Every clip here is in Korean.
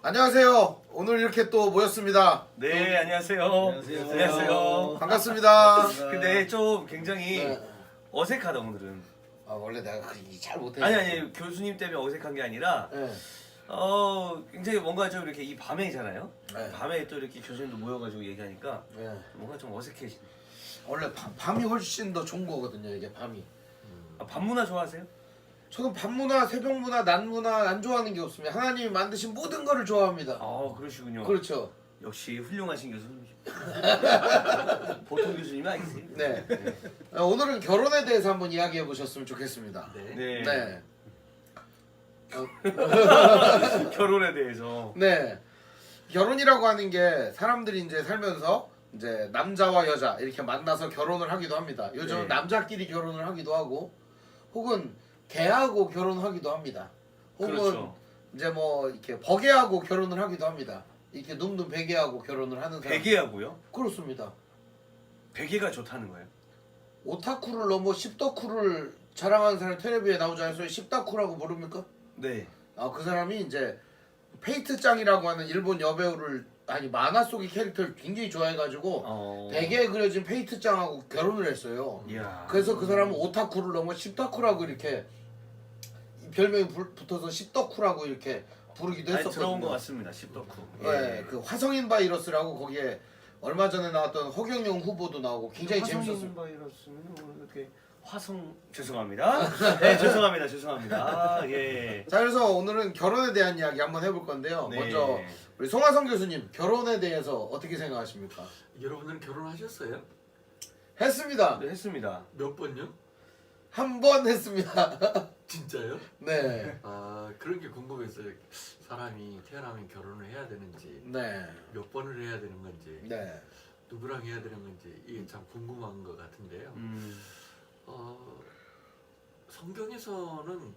안녕하세요. 오늘 이렇게 또 모였습니다. 네, 안녕하세요. 안녕하세요. 안녕하세요. 반갑습니다. 근데 좀 굉장히 네. 어색하다 오늘은. 아, 원래 내가 그 얘기 잘 못해. 아니 교수님 때문에 어색한 게 아니라 네. 굉장히 뭔가 좀 이렇게 이 밤에잖아요. 네. 밤에 또 이렇게 교수님도 모여가지고 얘기하니까 네. 뭔가 좀 어색해지네. 원래 밤이 훨씬 더 좋은 거거든요. 이게 밤이. 아, 밤문화 좋아하세요? 저는 밤문화, 새벽문화, 낮문화 안 좋아하는 게 없습니다. 하나님이 만드신 모든 거를 좋아합니다. 아 그러시군요. 그렇죠. 역시 훌륭하신 교수님이시죠. 보통 교수님이 아니세요? 네. 오늘은 결혼에 대해서 한번 이야기해 보셨으면 좋겠습니다. 네. 네. 결혼에 대해서. 네. 결혼이라고 하는 게 사람들이 이제 살면서 이제 남자와 여자 이렇게 만나서 결혼을 하기도 합니다. 요즘 네. 남자끼리 결혼을 하기도 하고, 혹은 개하고 결혼하기도 합니다. 혹은 그렇죠. 이제 뭐 이렇게 버개하고 결혼을 하기도 합니다. 이렇게 눔눔 베개하고 결혼을 하는 사람. 베개하고요? 그렇습니다. 베개가 좋다는 거예요? 오타쿠를 넘어 십덕쿠를 자랑하는 사람이 텔레비에 나오지 않아서 십덕쿠라고 부릅니까? 네. 아, 그 사람이 이제 페이트 짱이라고 하는 일본 여배우를, 아니 만화 속의 캐릭터를 굉장히 좋아해가지고 베개에 그려진 페이트 짱하고 결혼을 했어요. 이야. 그래서 그 사람은 오타쿠를 넘어 십덕쿠라고 이렇게 별명이 붙어서 십덕쿠라고 이렇게 부르기도 아니, 했었거든요. 들어온 것 같습니다. 십덕후. 네, 그 화성인 바이러스라고 거기에 얼마 전에 나왔던 허경영 후보도 나오고 굉장히 재밌었어요. 화성 바이러스는 이렇게 화성 죄송합니다. 네 죄송합니다. 아, 예. 자, 그래서 오늘은 결혼에 대한 이야기 한번 해볼 건데요. 네. 먼저 우리 송하성 교수님, 결혼에 대해서 어떻게 생각하십니까? 여러분들은 결혼하셨어요? 했습니다. 네, 했습니다. 몇 번요? 한 번 했습니다. 진짜요? 네, 아 그런 게 궁금했어요. 사람이 태어나면 결혼을 해야 되는지 네, 몇 번을 해야 되는 건지 네, 누구랑 해야 되는 건지 이게 참 궁금한 것 같은데요. 성경에서는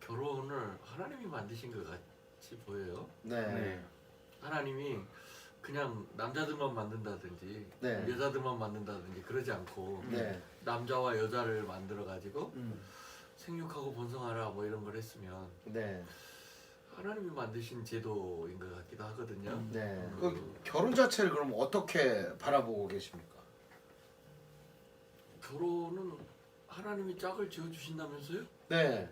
결혼을 하나님이 만드신 것 같이 보여요. 네, 네. 하나님이 그냥 남자들만 만든다든지 네. 여자들만 만든다든지 그러지 않고 네, 남자와 여자를 만들어 가지고 음. 생육하고 번성하라 뭐 이런 걸 했으면 네, 하나님이 만드신 제도인 것 같기도 하거든요. 네. 그 결혼 자체를 그럼 어떻게 바라보고 계십니까? 결혼은 하나님이 짝을 지어 주신다면서요? 네,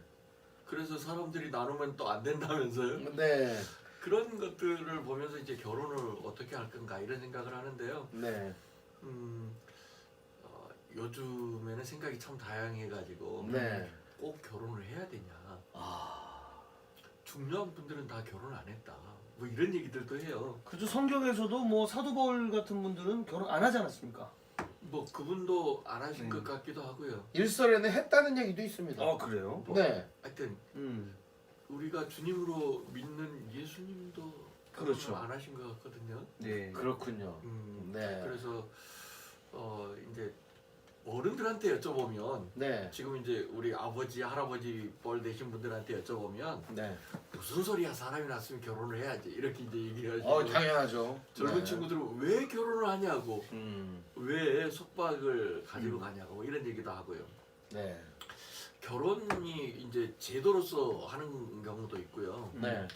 그래서 사람들이 나누면 또 안 된다면서요? 네, 그런 것들을 보면서 이제 결혼을 어떻게 할 건가 이런 생각을 하는데요. 네, 요즘에는 생각이 참 다양해가지고 네. 꼭 결혼을 해야 되냐? 아, 중요한 분들은 다 결혼 안 했다. 뭐 이런 얘기들도 해요. 그죠. 성경에서도 뭐 사도 바울 같은 분들은 결혼 안 하지 않았습니까? 뭐 그분도 안 하신 것 같기도 하고요. 일설에는 했다는 얘기도 있습니다. 아 그래요? 네, 하여튼 음. 우리가 주님으로 믿는 예수님도 결혼을 그렇죠. 안 하신 것 같거든요. 네. 그렇군요. 네, 그래서 이제 어른들한테 여쭤보면 네, 지금 이제 우리 아버지 할아버지 뻘 되신 분들한테 여쭤보면 네. 무슨 소리야, 사람이 낳았으면 결혼을 해야지 이렇게 이제 얘기하시고 당연하죠. 젊은 네. 친구들은 왜 결혼을 하냐고 음, 왜 속박을 가지고 가냐고 뭐 이런 얘기도 하고요. 네, 결혼이 이제 제도로서 하는 경우도 있고요. 네,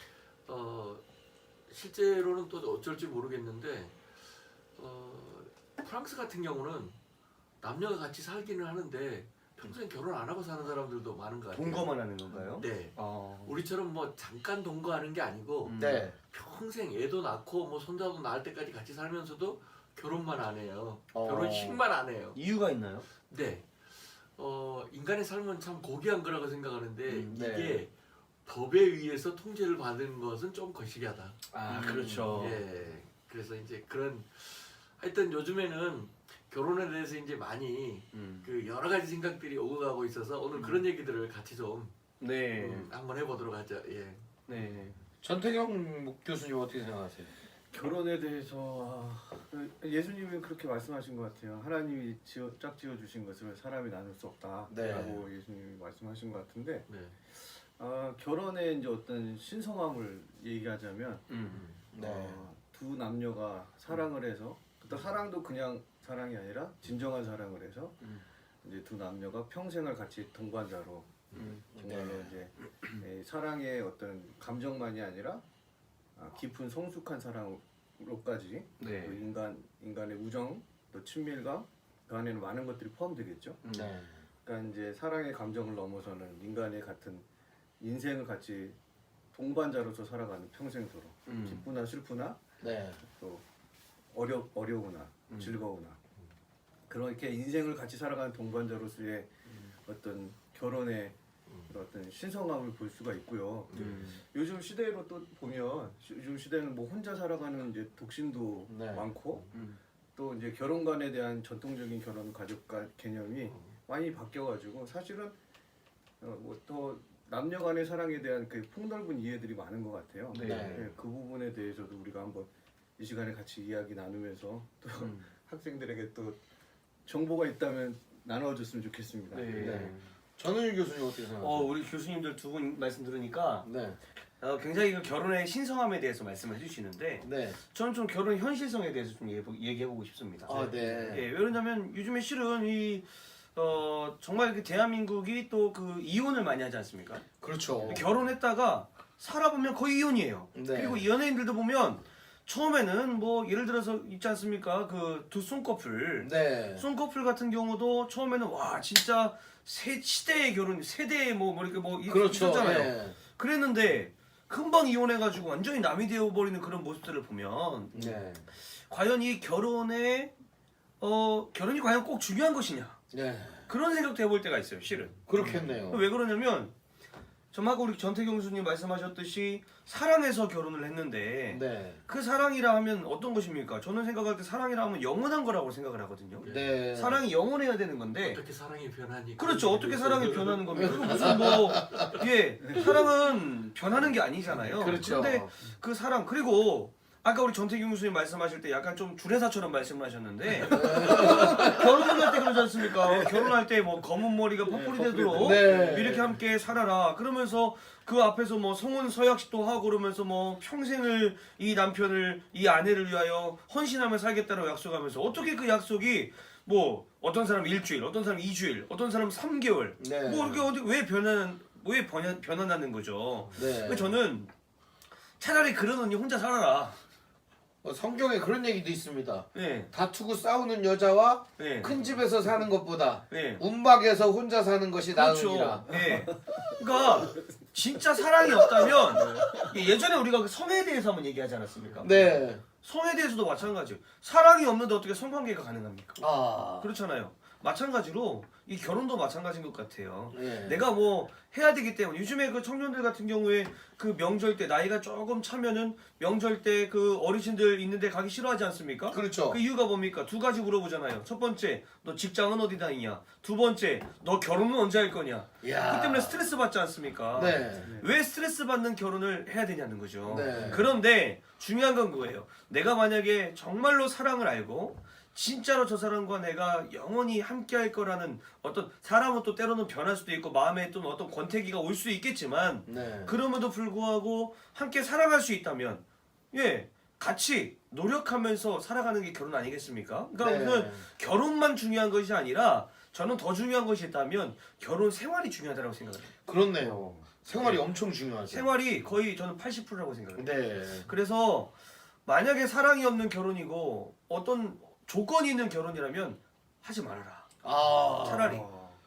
실제로는 또 어쩔지 모르겠는데 프랑스 같은 경우는 남녀가 같이 살기는 하는데 평생 결혼 안 하고 사는 사람들도 많은 것 같아요. 동거만 하는 건가요? 네. 아. 우리처럼 뭐 잠깐 동거하는 게 아니고 네. 평생 애도 낳고 뭐 손자도 낳을 때까지 같이 살면서도 결혼만 안 해요. 어. 결혼식만 안 해요. 이유가 있나요? 네. 인간의 삶은 참 고귀한 거라고 생각하는데 네. 이게 법에 의해서 통제를 받은 것은 좀 거시기하다. 아 그렇죠. 예. 그래서 이제 그런 하여튼 요즘에는 결혼에 대해서 이제 많이 그 여러 가지 생각들이 오고 가고 있어서 오늘 그런 얘기들을 같이 좀 네. 한번 해보도록 하죠. 예. 네. 전태경 교수님 어떻게 생각하세요? 결혼에 대해서 예수님이 그렇게 말씀하신 것 같아요. 하나님이 짝 지어 주신 것을 사람이 나눌 수 없다라고 네. 예수님이 말씀하신 것 같은데 네. 결혼의 이제 어떤 신성함을 얘기하자면 네. 두 남녀가 사랑을 해서 또 사랑도 그냥 사랑이 아니라 진정한 사랑을 해서 이제 두 남녀가 평생을 같이 동반자로 정말로 네. 이제 사랑의 어떤 감정만이 아니라 깊은 성숙한 사랑으로까지 네. 그 인간의 우정 또 친밀감 그 안에는 많은 것들이 포함되겠죠. 네. 그러니까 이제 사랑의 감정을 넘어서는 인간의 같은 인생을 같이 동반자로서 살아가는 평생도록 기쁘나 슬프나 네. 또 어려우나 즐거우나 그렇게 인생을 같이 살아가는 동반자로서의 어떤 결혼의 어떤 신성함을 볼 수가 있고요. 요즘 시대로 또 보면 요즘 시대는 뭐 혼자 살아가는 이제 독신도 네. 많고 또 이제 결혼관에 대한 전통적인 결혼 가족 개념이 많이 바뀌어가지고 사실은 뭐 더 남녀간의 사랑에 대한 그 폭넓은 이해들이 많은 것 같아요. 네. 네, 그 부분에 대해서도 우리가 한번 이 시간에 같이 이야기 나누면서 또 학생들에게 또 정보가 있다면 나눠줬으면 좋겠습니다. 네. 네. 전은일 교수님 어떻게 생각하세요? 우리 교수님들 두 분 말씀 들으니까 네. 굉장히 그 결혼의 신성함에 대해서 말씀을 해주시는데 네. 저는 좀 결혼 현실성에 대해서 좀 얘기해보고 싶습니다. 아, 네. 예, 왜냐면 요즘에 실은 정말 그 대한민국이 또 그 이혼을 많이 하지 않습니까? 그렇죠. 결혼했다가 살아보면 거의 이혼이에요. 네. 그리고 이 연예인들도 보면 처음에는 뭐 예를 들어서 있지 않습니까? 그 두 쏜커플. 네. 쏜커플 같은 경우도 처음에는 와 진짜 시대의 결혼, 세대의 뭐 이렇게 뭐 그렇죠. 있었잖아요. 네. 그랬는데 금방 이혼해가지고 완전히 남이 되어버리는 그런 모습들을 보면 네. 과연 이 결혼이 과연 꼭 중요한 것이냐 네. 그런 생각도 해볼 때가 있어요 실은. 그렇겠네요. 왜 그러냐면 정말 우리 전태경 교수님 말씀하셨듯이 사랑해서 결혼을 했는데 네. 그 사랑이라 하면 어떤 것입니까? 저는 생각할 때 사랑이라 하면 영원한 거라고 생각을 하거든요. 네. 사랑이 영원해야 되는 건데 어떻게 사랑이 변하니? 그렇죠. 어떻게 사랑이 변하는 겁니까? 그거 무슨 사랑은 변하는 게 아니잖아요. 그렇죠. 근데 그 사랑 그리고 아까 우리 전태경 교수님 말씀하실 때 약간 좀 주례사처럼 말씀을 하셨는데 결혼을 할 때 그러지 않습니까? 결혼할 때 뭐 검은 머리가 퍼플이 되도록 네. 이렇게 함께 살아라 그러면서 그 앞에서 뭐 성혼 서약식도 하고 그러면서 뭐 평생을 이 남편을 이 아내를 위하여 헌신하며 살겠다고 약속하면서 어떻게 그 약속이 뭐 어떤 사람은 일주일, 어떤 사람은 2주일, 어떤 사람은 3개월 네. 뭐 이렇게 왜 변화나는 거죠. 네. 그래서 저는 차라리 그런 언니 혼자 살아라. 성경에 그런 얘기도 있습니다. 네. 다투고 싸우는 여자와 네. 큰 집에서 사는 것보다 네. 움박에서 혼자 사는 것이 그렇죠. 나으니라. 네. 그러니까 진짜 사랑이 없다면 예전에 우리가 그 성에 대해서 한번 얘기하지 않았습니까? 네. 성에 대해서도 마찬가지예요. 사랑이 없는데 어떻게 성관계가 가능합니까? 아. 그렇잖아요. 마찬가지로 이 결혼도 마찬가지인 것 같아요. 네. 내가 뭐 해야 되기 때문에 요즘에 그 청년들 같은 경우에 그 명절 때 나이가 조금 차면은 명절 때 그 어르신들 있는데 가기 싫어하지 않습니까? 그렇죠. 그 이유가 뭡니까? 두 가지 물어보잖아요. 첫 번째, 너 직장은 어디 다니냐? 두 번째, 너 결혼은 언제 할 거냐? 이야. 그 때문에 스트레스 받지 않습니까? 네. 왜 스트레스 받는 결혼을 해야 되냐는 거죠. 네. 그런데 중요한 건 그거예요. 내가 만약에 정말로 사랑을 알고 진짜로 저 사람과 내가 영원히 함께 할 거라는 어떤 사람은 또 때로는 변할 수도 있고 마음에 또 어떤 권태기가 올 수 있겠지만 네. 그럼에도 불구하고 함께 살아갈 수 있다면 같이 노력하면서 살아가는 게 결혼 아니겠습니까? 그러니까 네. 우선 결혼만 중요한 것이 아니라 저는 더 중요한 것이 있다면 결혼 생활이 중요하다고 생각을 해요. 그렇네요. 생활이 엄청 중요하죠. 생활이 거의 저는 80%라고 생각을 해요. 네. 그래서 만약에 사랑이 없는 결혼이고 어떤 조건이 있는 결혼이라면 하지 말아라. 아. 차라리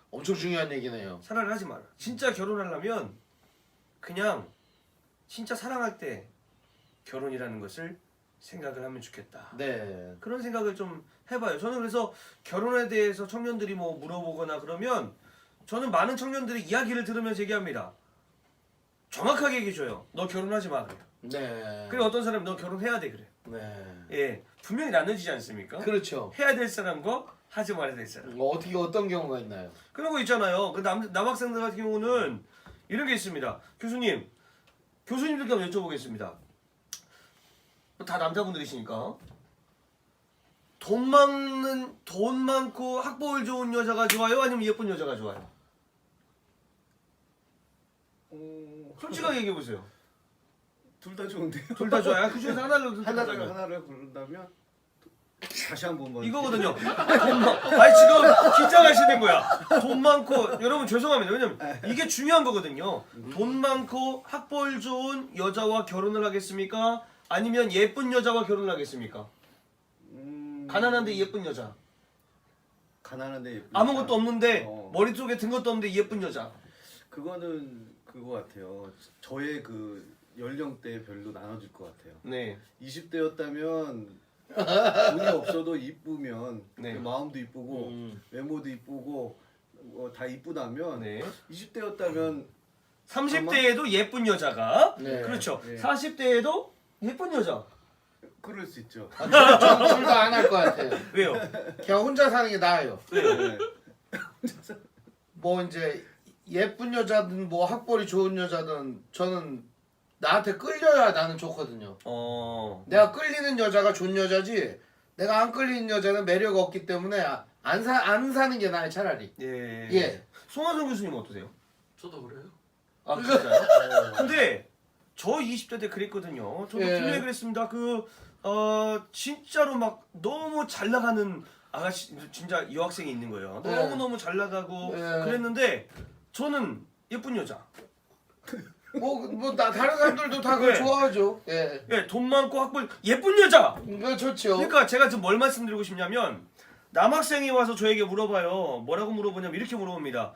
엄청 중요한 얘기네요. 차라리 하지 마라. 진짜 결혼하려면 그냥 진짜 사랑할 때 결혼이라는 것을 생각을 하면 좋겠다. 네. 그런 생각을 좀 해봐요. 저는 그래서 결혼에 대해서 청년들이 뭐 물어보거나 그러면 저는 많은 청년들이 이야기를 들으면서 얘기합니다. 정확하게 얘기해줘요. 너 결혼하지 마 그래요. 네. 그리고 어떤 사람이 너 결혼해야 돼 그래. 네. 예, 분명히 나눠지지 않습니까? 그렇죠. 해야 될 사람과 하지 말아야 될 사람. 어떻게 어떤 경우가 있나요? 그런 거 있잖아요. 그 남학생들 같은 경우는 이런 게 있습니다. 교수님들께 한번 여쭤보겠습니다. 다 남자분들이시니까 돈 많고 학벌 좋은 여자가 좋아요? 아니면 예쁜 여자가 좋아요? 솔직하게 얘기해 보세요. 둘 다 좋은데요. 둘 다 좋아요. 그 중에서 하나를 하나를 고른다면 다시 한 번만. 이거거든요. 아니 지금 긴장하시는 거야. 돈 많고 여러분 죄송합니다. 왜냐면 이게 중요한 거거든요. 돈 많고 학벌 좋은 여자와 결혼을 하겠습니까? 아니면 예쁜 여자와 결혼을 하겠습니까? 가난한데 예쁜 여자. 가난한데 예쁜 아무것도 여자. 없는데 어. 머리 속에 든 것도 없는데 예쁜 여자. 그거는 그거 같아요. 저의 그 연령대에 별로 나눠질 것 같아요. 네. 20대였다면 돈이 없어도 이쁘면 네. 마음도 이쁘고 외모도 이쁘고 다 이쁘다면 네. 20대였다면 30대에도 예쁜 여자가 네. 그렇죠. 네. 40대에도 예쁜 여자. 그럴 수 있죠. 저는 둘 다 안 할 것 같아요. 왜요? 그냥 혼자 사는 게 나아요. 네. 뭐 이제 예쁜 여자든 뭐 학벌이 좋은 여자든 저는 나한테 끌려야 나는 좋거든요. 내가 끌리는 여자가 좋은 여자지 내가 안 끌리는 여자는 매력 없기 때문에 안 사는 게 나아요 차라리. 예. 예. 송하성 교수님 어떠세요? 저도 그래요. 아 진짜요? 근데 저 20대 때 그랬거든요. 저도 예. 분명히 그랬습니다. 진짜로 막 너무 잘 나가는 아가씨 진짜 여학생이 있는 거예요. 예. 너무 잘 나가고 예. 그랬는데 저는 예쁜 여자. 다른 사람들도 다 그걸 네. 좋아하죠. 예. 예, 돈 많고 학벌 예쁜 여자. 그거 좋죠. 그러니까 제가 지금 뭘 말씀드리고 싶냐면 남학생이 와서 저에게 물어봐요. 뭐라고 물어보냐면 이렇게 물어봅니다.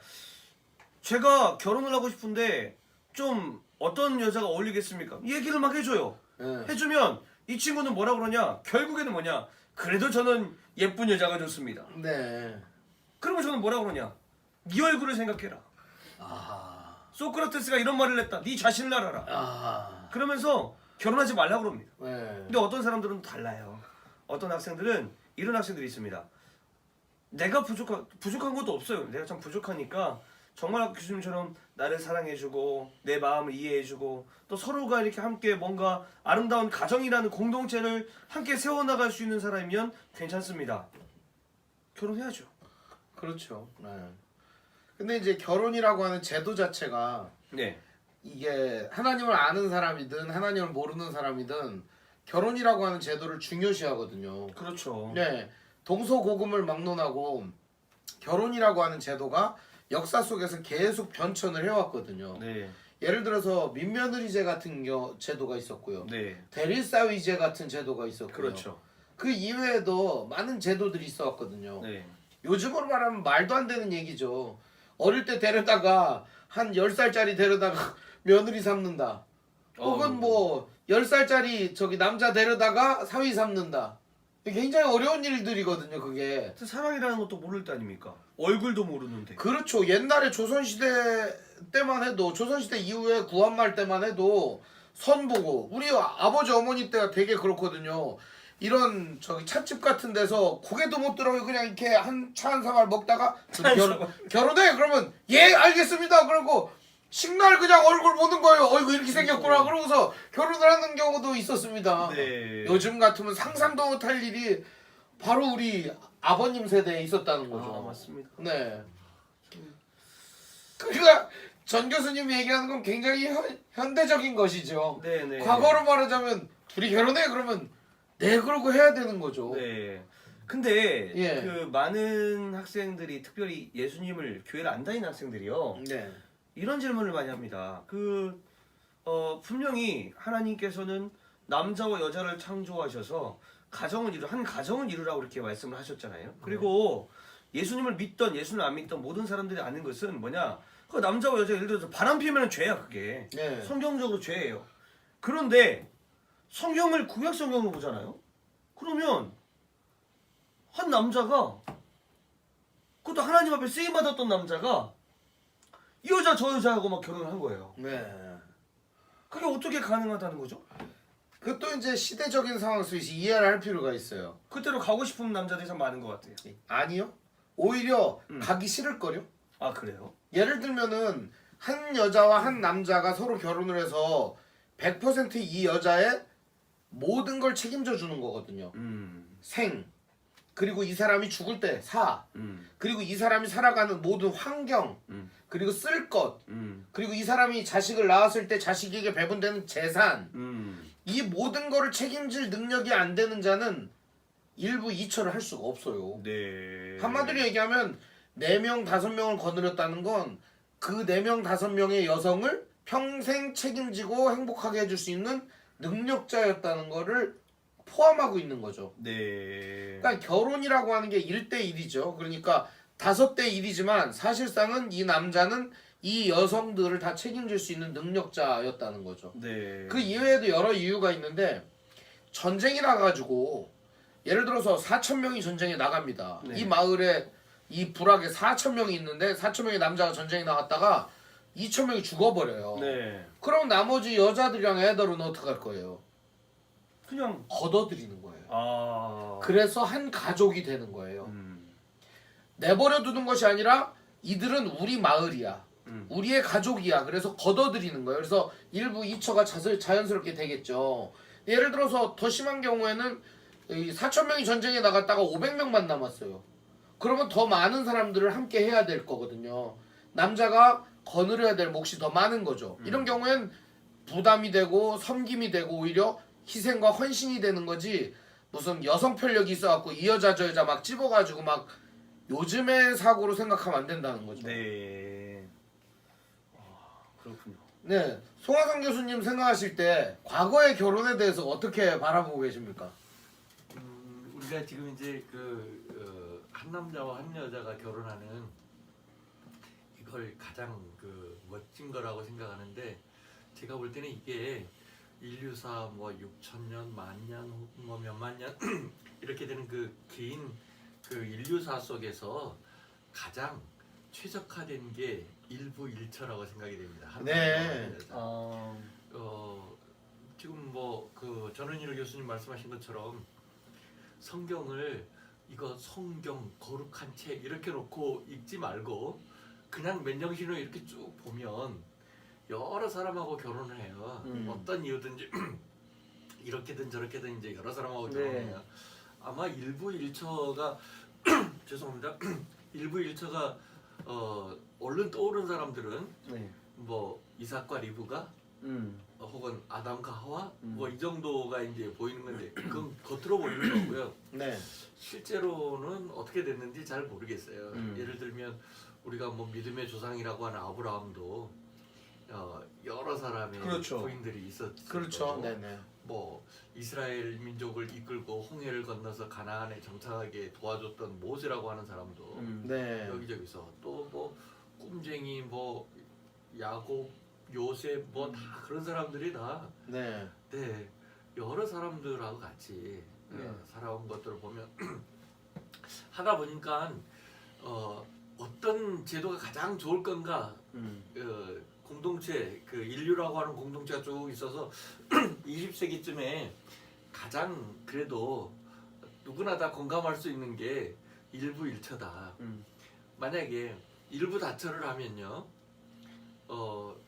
제가 결혼을 하고 싶은데 좀 어떤 여자가 어울리겠습니까? 얘기를 막 해줘요. 예. 해주면 이 친구는 뭐라 그러냐? 결국에는 뭐냐? 그래도 저는 예쁜 여자가 좋습니다. 네. 그러면 저는 뭐라 그러냐? 네 얼굴을 생각해라. 소크라테스가 이런 말을 했다. 네 자신을 알아라. 그러면서 결혼하지 말라고 그럽니다. 네. 근데 어떤 사람들은 달라요. 어떤 학생들은 이런 학생들이 있습니다. 내가 부족한 것도 없어요. 내가 참 부족하니까 정말 아까 교수님처럼 나를 사랑해주고 내 마음을 이해해주고 또 서로가 이렇게 함께 뭔가 아름다운 가정이라는 공동체를 함께 세워나갈 수 있는 사람이면 괜찮습니다. 결혼해야죠. 그렇죠. 네. 근데 이제 결혼이라고 하는 제도 자체가 네. 이게 하나님을 아는 사람이든 하나님을 모르는 사람이든 결혼이라고 하는 제도를 중요시하거든요. 그렇죠. 네. 동서고금을 막론하고 결혼이라고 하는 제도가 역사 속에서 계속 변천을 해왔거든요. 네. 예를 들어서 민며느리제 같은 제도가 있었고요. 네. 대릴사위제 같은 제도가 있었고요. 그렇죠. 그 이외에도 많은 제도들이 있어왔거든요. 네. 요즘으로 말하면 말도 안 되는 얘기죠. 어릴 때 데려다가 한 10살짜리 데려다가 며느리 삼는다. 혹은 뭐 10살짜리 저기 남자 데려다가 사위 삼는다. 굉장히 어려운 일들이거든요, 그게. 사랑이라는 것도 모를 때 아닙니까? 얼굴도 모르는데. 그렇죠. 옛날에 조선시대 때만 해도 조선시대 이후에 구한말 때만 해도 선 보고 우리 아버지 어머니 때가 되게 그렇거든요. 이런 저기 찻집 같은 데서 고개도 못 들어요. 그냥 이렇게 한 차 한 사발 먹다가 결혼해 그러면 예 알겠습니다. 그러고 식날 그냥 얼굴 보는 거예요. 어이구 이렇게 생겼구나. 그러고서 결혼을 하는 경우도 있었습니다. 네. 요즘 같으면 상상도 못할 일이 바로 우리 아버님 세대에 있었다는 거죠. 맞습니다. 네. 그러니까 전 교수님이 얘기하는 건 굉장히 현대적인 것이죠. 네네. 과거로 말하자면 둘이 결혼해 그러면 네 그러고 해야 되는 거죠. 네. 근데 예. 그 많은 학생들이 특별히 예수님을 교회를 안 다니는 학생들이요. 네. 이런 질문을 많이 합니다. 분명히 하나님께서는 남자와 여자를 창조하셔서 한 가정을 이루라고 이렇게 말씀을 하셨잖아요. 그리고 예수님을 믿던 예수님을 안 믿던 모든 사람들이 아는 것은 뭐냐? 그 남자와 여자 예를 들어서 바람 피우면 죄야 그게. 네. 성경적으로 죄예요. 그런데 성경을 구약 성경을 보잖아요. 그러면 한 남자가 그것도 하나님 앞에 쓰임 받았던 남자가 이 여자 저 여자하고 막 결혼을 한 거예요. 네. 그게 어떻게 가능하다는 거죠? 그것도 이제 시대적인 상황 속에서 이해를 할 필요가 있어요. 그때로 가고 싶은 남자들이 참 많은 것 같아요. 아니요. 오히려 가기 싫을 거요. 아 그래요? 예를 들면은 한 여자와 한 남자가 서로 결혼을 해서 100% 이 여자의 모든 걸 책임져 주는 거거든요. 생, 그리고 이 사람이 죽을 때 사, 그리고 이 사람이 살아가는 모든 환경, 그리고 쓸 것, 그리고 이 사람이 자식을 낳았을 때 자식에게 배분되는 재산, 이 모든 거를 책임질 능력이 안 되는 자는 일부 이처를 할 수가 없어요. 네. 한마디로 얘기하면 4명 5명을 거느렸다는 건 그 4명 5명의 여성을 평생 책임지고 행복하게 해줄 수 있는 능력자였다는 거를 포함하고 있는 거죠. 네. 그러니까 결혼이라고 하는 게 1대1이죠. 그러니까 5대1이지만 사실상은 이 남자는 이 여성들을 다 책임질 수 있는 능력자였다는 거죠. 네. 그 이외에도 여러 이유가 있는데 전쟁이 나가지고 예를 들어서 4,000명이 전쟁에 나갑니다. 네. 이 마을에 이 부락에 4,000명이 있는데 4,000명의 남자가 전쟁에 나갔다가 2,000명이 죽어버려요. 네. 그럼 나머지 여자들이랑 애들은 어떡할 거예요? 그냥 걷어들이는 거예요. 아. 그래서 한 가족이 되는 거예요. 음. 내버려 두는 것이 아니라 이들은 우리 마을이야. 음. 우리의 가족이야. 그래서 걷어들이는 거예요. 그래서 일부 이처가 자연스럽게 되겠죠. 예를 들어서 더 심한 경우에는 4,000명이 전쟁에 나갔다가 500명만 남았어요. 그러면 더 많은 사람들을 함께 해야 될 거거든요. 남자가 거느려야 될 몫이 더 많은 거죠. 이런 경우엔 부담이 되고 섬김이 되고 오히려 희생과 헌신이 되는 거지 무슨 여성 편력이 있어갖고 이 여자 저 여자 막 찝어가지고 막 요즘의 사고로 생각하면 안 된다는 거죠. 네. 아, 그렇군요. 네, 송하성 교수님 생각하실 때 과거의 결혼에 대해서 어떻게 바라보고 계십니까? 우리가 지금 이제 한 남자와 한 여자가 결혼하는 이걸 가장 멋진 거라고 생각하는데 제가 볼 때는 이게 인류사 뭐 6,000년, 만년, 뭐 몇만 년 이렇게 되는 긴 인류사 속에서 가장 최적화된 게 일부 일처라고 생각이 됩니다. 한 네. 남자와 한 여자. 아. 지금 뭐 전원일 교수님 말씀하신 것처럼 성경을 이거 성경 거룩한 책 이렇게 놓고 읽지 말고 그냥 맨정신으로 이렇게 쭉 보면 여러 사람하고 결혼을 해요. 어떤 이유든지 이렇게든 저렇게든 이제 여러 사람하고 결혼해요. 아마 일부 일처가 죄송합니다. 일부 일처가 얼른 떠오른 사람들은 네. 뭐 이삭과 리브가 혹은 아담과 하와 뭐 이 정도가 이제 보이는 건데 그건 겉으로 보이는 거고요. 네, 실제로는 어떻게 됐는지 잘 모르겠어요. 예를 들면 우리가 뭐 믿음의 조상이라고 하는 아브라함도 여러 사람의 그렇죠. 부인들이 있었죠. 그렇죠. 네네. 뭐 이스라엘 민족을 이끌고 홍해를 건너서 가나안에 정착하게 도와줬던 모세라고 하는 사람도 네. 여기저기서 또 뭐 꿈쟁이 뭐 야곱 요셉 뭐 다 그런 사람들이 다 네. 네, 여러 사람들하고 같이 살아온 것들을 보면 하다 보니까 어떤 제도가 가장 좋을 건가 공동체 인류라고 하는 공동체가 쭉 있어서 20세기쯤에 가장 그래도 누구나 다 공감할 수 있는 게 일부 일처다. 만약에 일부 다처를 하면요.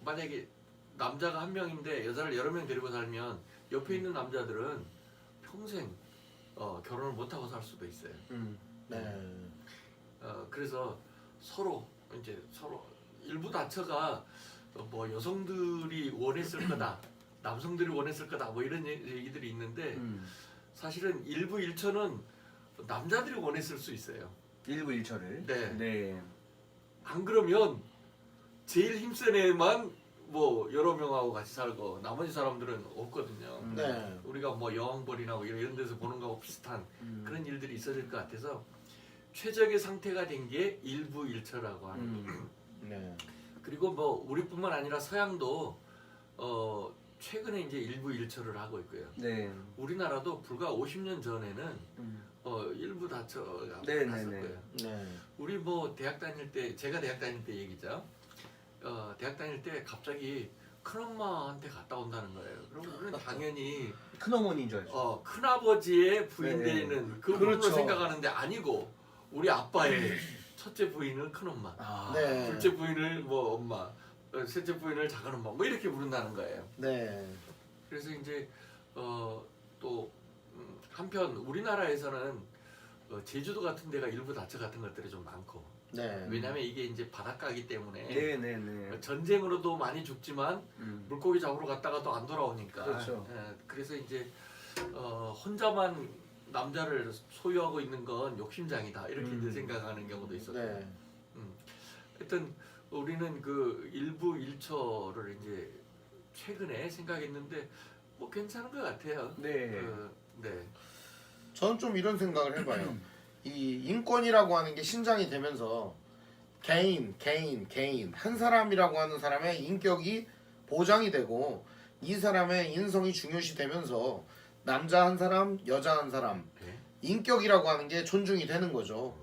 만약에 남자가 한 명인데 여자를 여러 명 데리고 살면 옆에 있는 남자들은 평생 결혼을 못 하고 살 수도 있어요. 네. 그래서 서로 일부 다처가 뭐 여성들이 원했을 거다, 남성들이 원했을 거다, 뭐 이런 얘기들이 있는데 사실은 일부 일처는 남자들이 원했을 수 있어요. 일부 일처를. 네. 네. 안 그러면 제일 힘센 애만 뭐 여러 명하고 같이 살고 나머지 사람들은 없거든요. 네. 우리가 뭐 여왕벌이나 뭐 이런 데서 보는 거하고 비슷한 그런 일들이 있어질 것 같아서 최적의 상태가 된 게 일부 일처라고 하는 거예요. 네. 그리고 뭐 우리뿐만 아니라 서양도 최근에 이제 일부 일처를 하고 있고요. 네. 우리나라도 불과 50년 전에는 일부 다처가 네, 났었고요. 네. 우리 뭐 대학 다닐 때 제가 대학 다닐 때 얘기죠. 대학 다닐 때 갑자기 큰엄마한테 갔다 온다는 거예요. 그럼 우리는 당연히 큰어머니인 줄 알죠. 큰아버지의 부인 되는 그 부분으로 그렇죠. 생각하는데 아니고 우리 아빠의 첫째 부인을 큰엄마, 아. 네. 둘째 부인을 뭐 엄마, 셋째 부인을 작은엄마 뭐 이렇게 부른다는 거예요. 네. 그래서 이제 또 한편 우리나라에서는 제주도 같은 데가 일부 다처 같은 것들이 좀 많고 네. 왜냐하면 이게 이제 바닷가이기 때문에 네네네. 전쟁으로도 많이 죽지만 물고기 잡으러 갔다가 또 안 돌아오니까 그렇죠. 그래서 이제 혼자만 남자를 소유하고 있는 건 욕심장이다 이렇게 이제 생각하는 경우도 있었고. 네. 하여튼 우리는 그 일부 일처를 이제 최근에 생각했는데 뭐 괜찮은 것 같아요. 네. 네. 저는 좀 이런 생각을 해봐요. 이 인권이라고 하는 게 신장이 되면서 개인 한 사람이라고 하는 사람의 인격이 보장이 되고 이 사람의 인성이 중요시 되면서 남자 한 사람, 여자 한 사람 네. 인격이라고 하는 게 존중이 되는 거죠.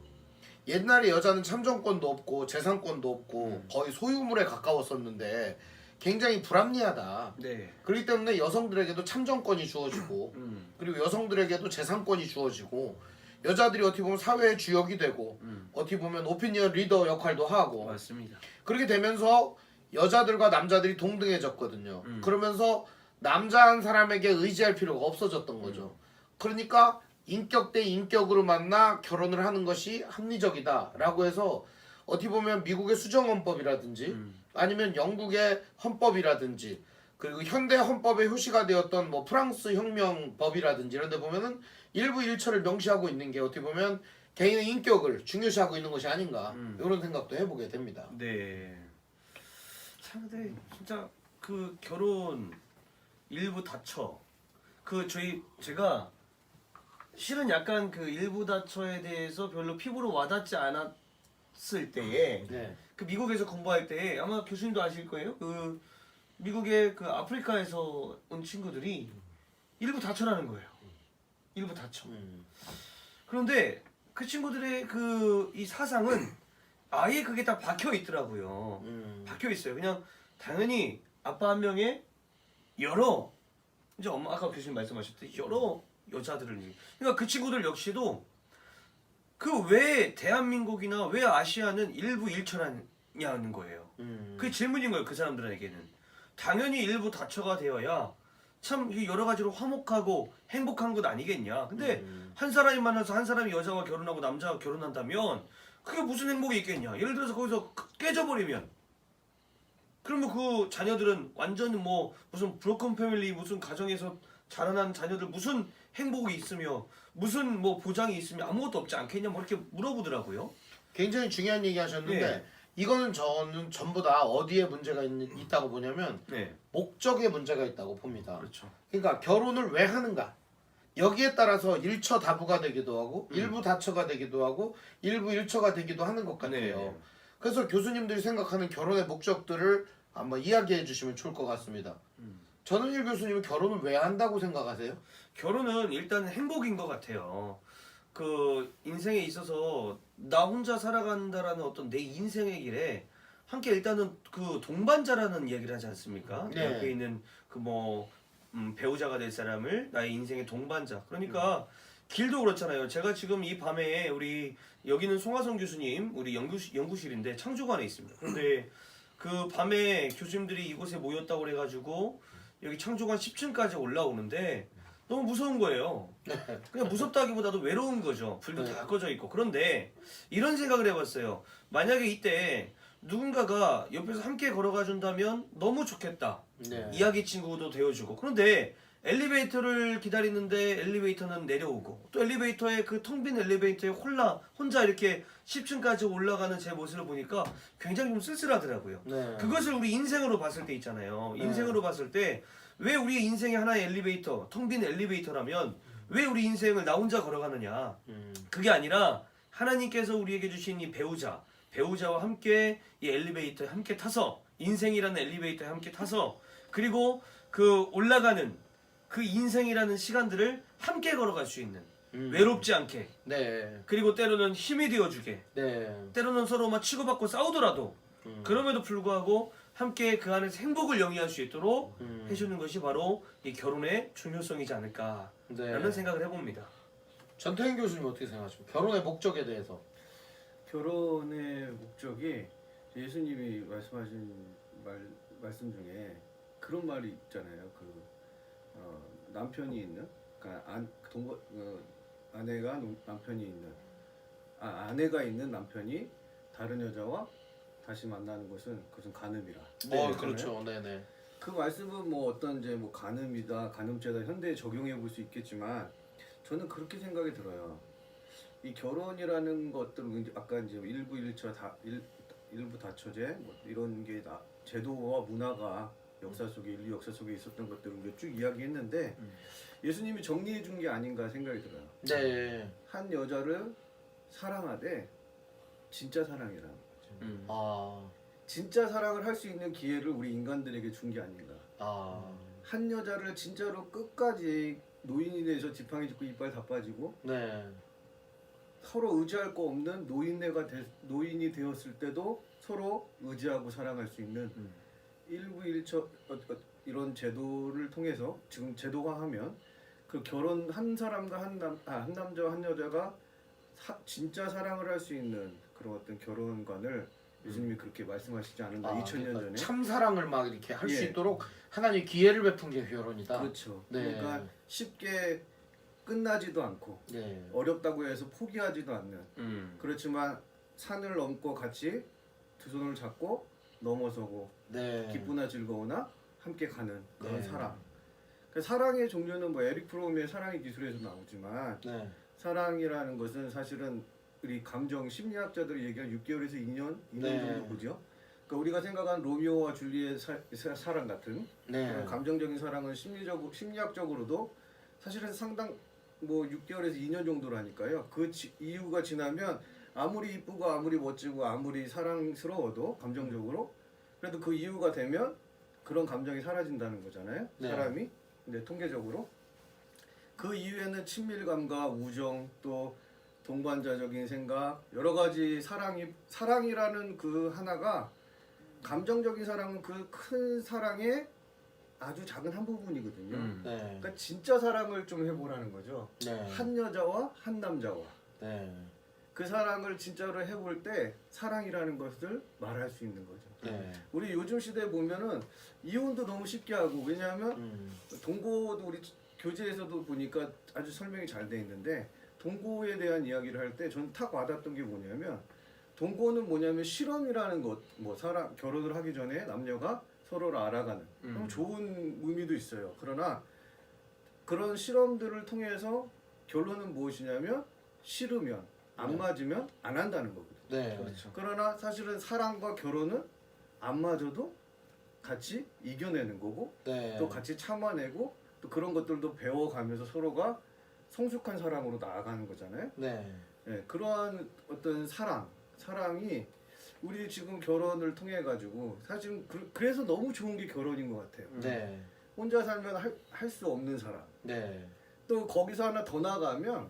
옛날에 여자는 참정권도 없고 재산권도 없고 거의 소유물에 가까웠었는데 굉장히 불합리하다. 네. 그렇기 때문에 여성들에게도 참정권이 주어지고 그리고 여성들에게도 재산권이 주어지고 여자들이 어떻게 보면 사회의 주역이 되고 어떻게 보면 오피니언 리더 역할도 하고 맞습니다. 그렇게 되면서 여자들과 남자들이 동등해졌거든요. 그러면서 남자 한 사람에게 의지할 필요가 없어졌던 거죠. 그러니까 인격 대 인격으로 만나 결혼을 하는 것이 합리적이다라고 해서 어떻게 보면 미국의 수정헌법이라든지 아니면 영국의 헌법이라든지 그리고 현대 헌법에 효시가 되었던 뭐 프랑스 혁명법이라든지 이런 데 보면은 일부 일처를 명시하고 있는 게 어떻게 보면 개인의 인격을 중요시하고 있는 것이 아닌가 이런 생각도 해보게 됩니다. 네. 참 근데 진짜 그 결혼 일부 다처 그 제가 실은 약간 그 일부 다처에 대해서 별로 피부로 와닿지 않았을 때에 네. 그 미국에서 공부할 때 아마 교수님도 아실 거예요. 그 미국의 그 아프리카에서 온 친구들이 일부 다처라는 거예요. 일부 다처. 그런데 그 친구들의 그 이 사상은 아예 그게 다 박혀 있더라고요. 박혀 있어요. 그냥 당연히 아빠 한 명에 여러 이제 엄마 아까 교수님 말씀하셨듯이 여러 여자들을 그러니까 그 친구들 역시도 그 왜 대한민국이나 왜 아시아는 일부 일처라냐는 거예요. 그 질문인 거예요. 그 사람들에게는 당연히 일부 다처가 되어야 참 여러 가지로 화목하고 행복한 것 아니겠냐. 근데 한 사람이 만나서 한 사람이 여자와 결혼하고 남자와 결혼한다면 그게 무슨 행복이 있겠냐. 예를 들어서 거기서 깨져버리면 그러면 그 자녀들은 완전 뭐 무슨 브로큰 패밀리 무슨 가정에서 자라난 자녀들 무슨 행복이 있으며 무슨 뭐 보장이 있으며 아무것도 없지 않겠냐 뭐 이렇게 물어보더라고요. 굉장히 중요한 얘기 하셨는데 네. 이거는 저는 전부 다 어디에 문제가 있다고 보냐면 네. 목적에 문제가 있다고 봅니다. 그렇죠. 그러니까 결혼을 왜 하는가? 여기에 따라서 일처 다부가 되기도 하고 일부 다처가 되기도 하고 일부 일처가 되기도 하는 것 같아요. 네. 그래서 교수님들이 생각하는 결혼의 목적들을 한번 이야기해 주시면 좋을 것 같습니다. 전은일 교수님은 결혼을 왜 한다고 생각하세요? 결혼은 일단 행복인 것 같아요. 그 인생에 있어서 나 혼자 살아간다라는 어떤 내 인생의 길에 함께 일단은 그 동반자라는 얘기를 하지 않습니까? 네. 옆에 있는 그 뭐 배우자가 될 사람을 나의 인생의 동반자. 그러니까 길도 그렇잖아요. 제가 지금 이 밤에 우리 여기는 송하성 교수님 우리 연구실인데 창조관에 있습니다. 그런데 그 밤에 교수님들이 이곳에 모였다고 그래가지고 여기 창조관 10층까지 올라오는데 너무 무서운 거예요. 그냥 무섭다기보다도 외로운 거죠. 불도 다 꺼져 있고. 그런데 이런 생각을 해봤어요. 만약에 이때 누군가가 옆에서 함께 걸어가 준다면 너무 좋겠다. 네. 이야기 친구도 되어주고. 그런데 엘리베이터를 기다리는데 엘리베이터는 내려오고 또 엘리베이터에 그 텅 빈 엘리베이터에 혼자 이렇게 10층까지 올라가는 제 모습을 보니까 굉장히 좀 쓸쓸하더라고요. 네. 그것을 우리 인생으로 봤을 때 있잖아요. 인생으로 봤을 때 왜 우리의 인생이 하나의 엘리베이터, 텅 빈 엘리베이터라면 왜 우리 인생을 나 혼자 걸어가느냐. 그게 아니라 하나님께서 우리에게 주신 이 배우자와 함께 이 엘리베이터에 함께 타서 인생이라는 엘리베이터에 함께 타서 그리고 그 올라가는 그 인생이라는 시간들을 함께 걸어갈 수 있는 외롭지 않게 네. 그리고 때로는 힘이 되어주게 네. 때로는 서로 막 치고받고 싸우더라도 그럼에도 불구하고 함께 그 안에서 행복을 영위할 수 있도록 해주는 것이 바로 이 결혼의 중요성이지 않을까라는 네. 생각을 해봅니다. 전태인 교수님 어떻게 생각하십니까? 결혼의 목적에 대해서. 결혼의 목적이 예수님이 말씀하신 말씀 중에 그런 말이 있잖아요. 남편이 있는, 그러니까 아내가 남편이 있는, 아내가 있는 남편이 다른 여자와 다시 만나는 것은 그것은 간음이라. 그렇죠. 네네. 그 말씀은 뭐 어떤 이제 뭐 간음이다, 간음죄다 현대에 적용해 볼 수 있겠지만 저는 그렇게 생각이 들어요. 이 결혼이라는 것들은 이제 아까 이제 일부 일처 일부 다처제 뭐 이런 게 제도와 문화가 역사 속에 인류 역사 속에 있었던 것들을 우리가 쭉 이야기했는데 예수님이 정리해 준 게 아닌가 생각이 들어요. 네. 한 여자를 사랑하되 진짜 사랑이라. 아. 진짜 사랑을 할 수 있는 기회를 우리 인간들에게 준 게 아닌가. 아. 한 여자를 진짜로 끝까지 노인이 돼서 지팡이 짚고 이빨 다 빠지고 네. 서로 의지할 거 없는 노인이 되었을 때도 서로 의지하고 사랑할 수 있는 일부 일처 이런 제도를 통해서 지금 제도화하면 그 결혼 한 사람과 한 남자와 한 여자가 진짜 사랑을 할 수 있는 그런 어떤 결혼관을 예수님이 그렇게 말씀하시지 않았나 2000년 그러니까 전에. 참 사랑을 막 이렇게 할 수 예. 있도록 하나님이 기회를 베푼 게 결혼이다. 그렇죠. 네. 그러니까 쉽게 끝나지도 않고 네. 어렵다고 해서 포기하지도 않는. 그렇지만 산을 넘고 같이 두 손을 잡고 넘어서고 네. 기쁘나 즐거우나 함께 가는 그런 네. 사랑. 그 사랑의 종류는 뭐 에릭 프롬의 사랑의 기술에서 나오지만 네. 사랑이라는 것은 사실은 우리 감정 심리학자들이 얘기한 6개월에서 2년 네. 정도 보죠. 그러니까 우리가 생각한 로미오와 줄리엣 사랑 같은 네. 그런 감정적인 사랑은 심리학적으로도 사실은 상당 뭐 6개월에서 2년 정도라니까요. 그 이유가 지나면 아무리 이쁘고 아무리 멋지고 아무리 사랑스러워도 감정적으로 그래도 그 이유가 되면 그런 감정이 사라진다는 거잖아요. 네. 사람이. 근데 통계적으로 그 이후에는 친밀감과 우정 또 동반자적인 생각 여러 가지 사랑이라는 그 하나가 감정적인 사랑은 그 큰 사랑의 아주 작은 한 부분이거든요. 네. 그러니까 진짜 사랑을 좀 해보라는 거죠. 네. 한 여자와 한 남자와 네. 그 사랑을 진짜로 해볼 때 사랑이라는 것을 말할 수 있는 거죠. 네. 우리 요즘 시대에 보면은 이혼도 너무 쉽게 하고 왜냐하면 동거도 우리 교재에서도 보니까 아주 설명이 잘 돼 있는데 동거에 대한 이야기를 할 때 저는 탁 와닿았던 게 뭐냐면 동거는 뭐냐면 실험이라는 것, 뭐 결혼을 하기 전에 남녀가 서로를 알아가는 그럼 좋은 의미도 있어요. 그러나 그런 실험들을 통해서 결론은 무엇이냐면 싫으면 안 맞으면 안 한다는 거거든요. 네. 그렇죠. 그러나 사실은 사랑과 결혼은 안 맞아도 같이 이겨내는 거고 네. 또 같이 참아내고 또 그런 것들도 배워가면서 서로가 성숙한 사랑으로 나아가는 거잖아요. 네. 네, 그러한 어떤 사랑이 우리 지금 결혼을 통해 가지고 사실 그래서 너무 좋은 게 결혼인 것 같아요. 네. 혼자 살면 할 수 없는 사랑. 네. 또 거기서 하나 더 나가면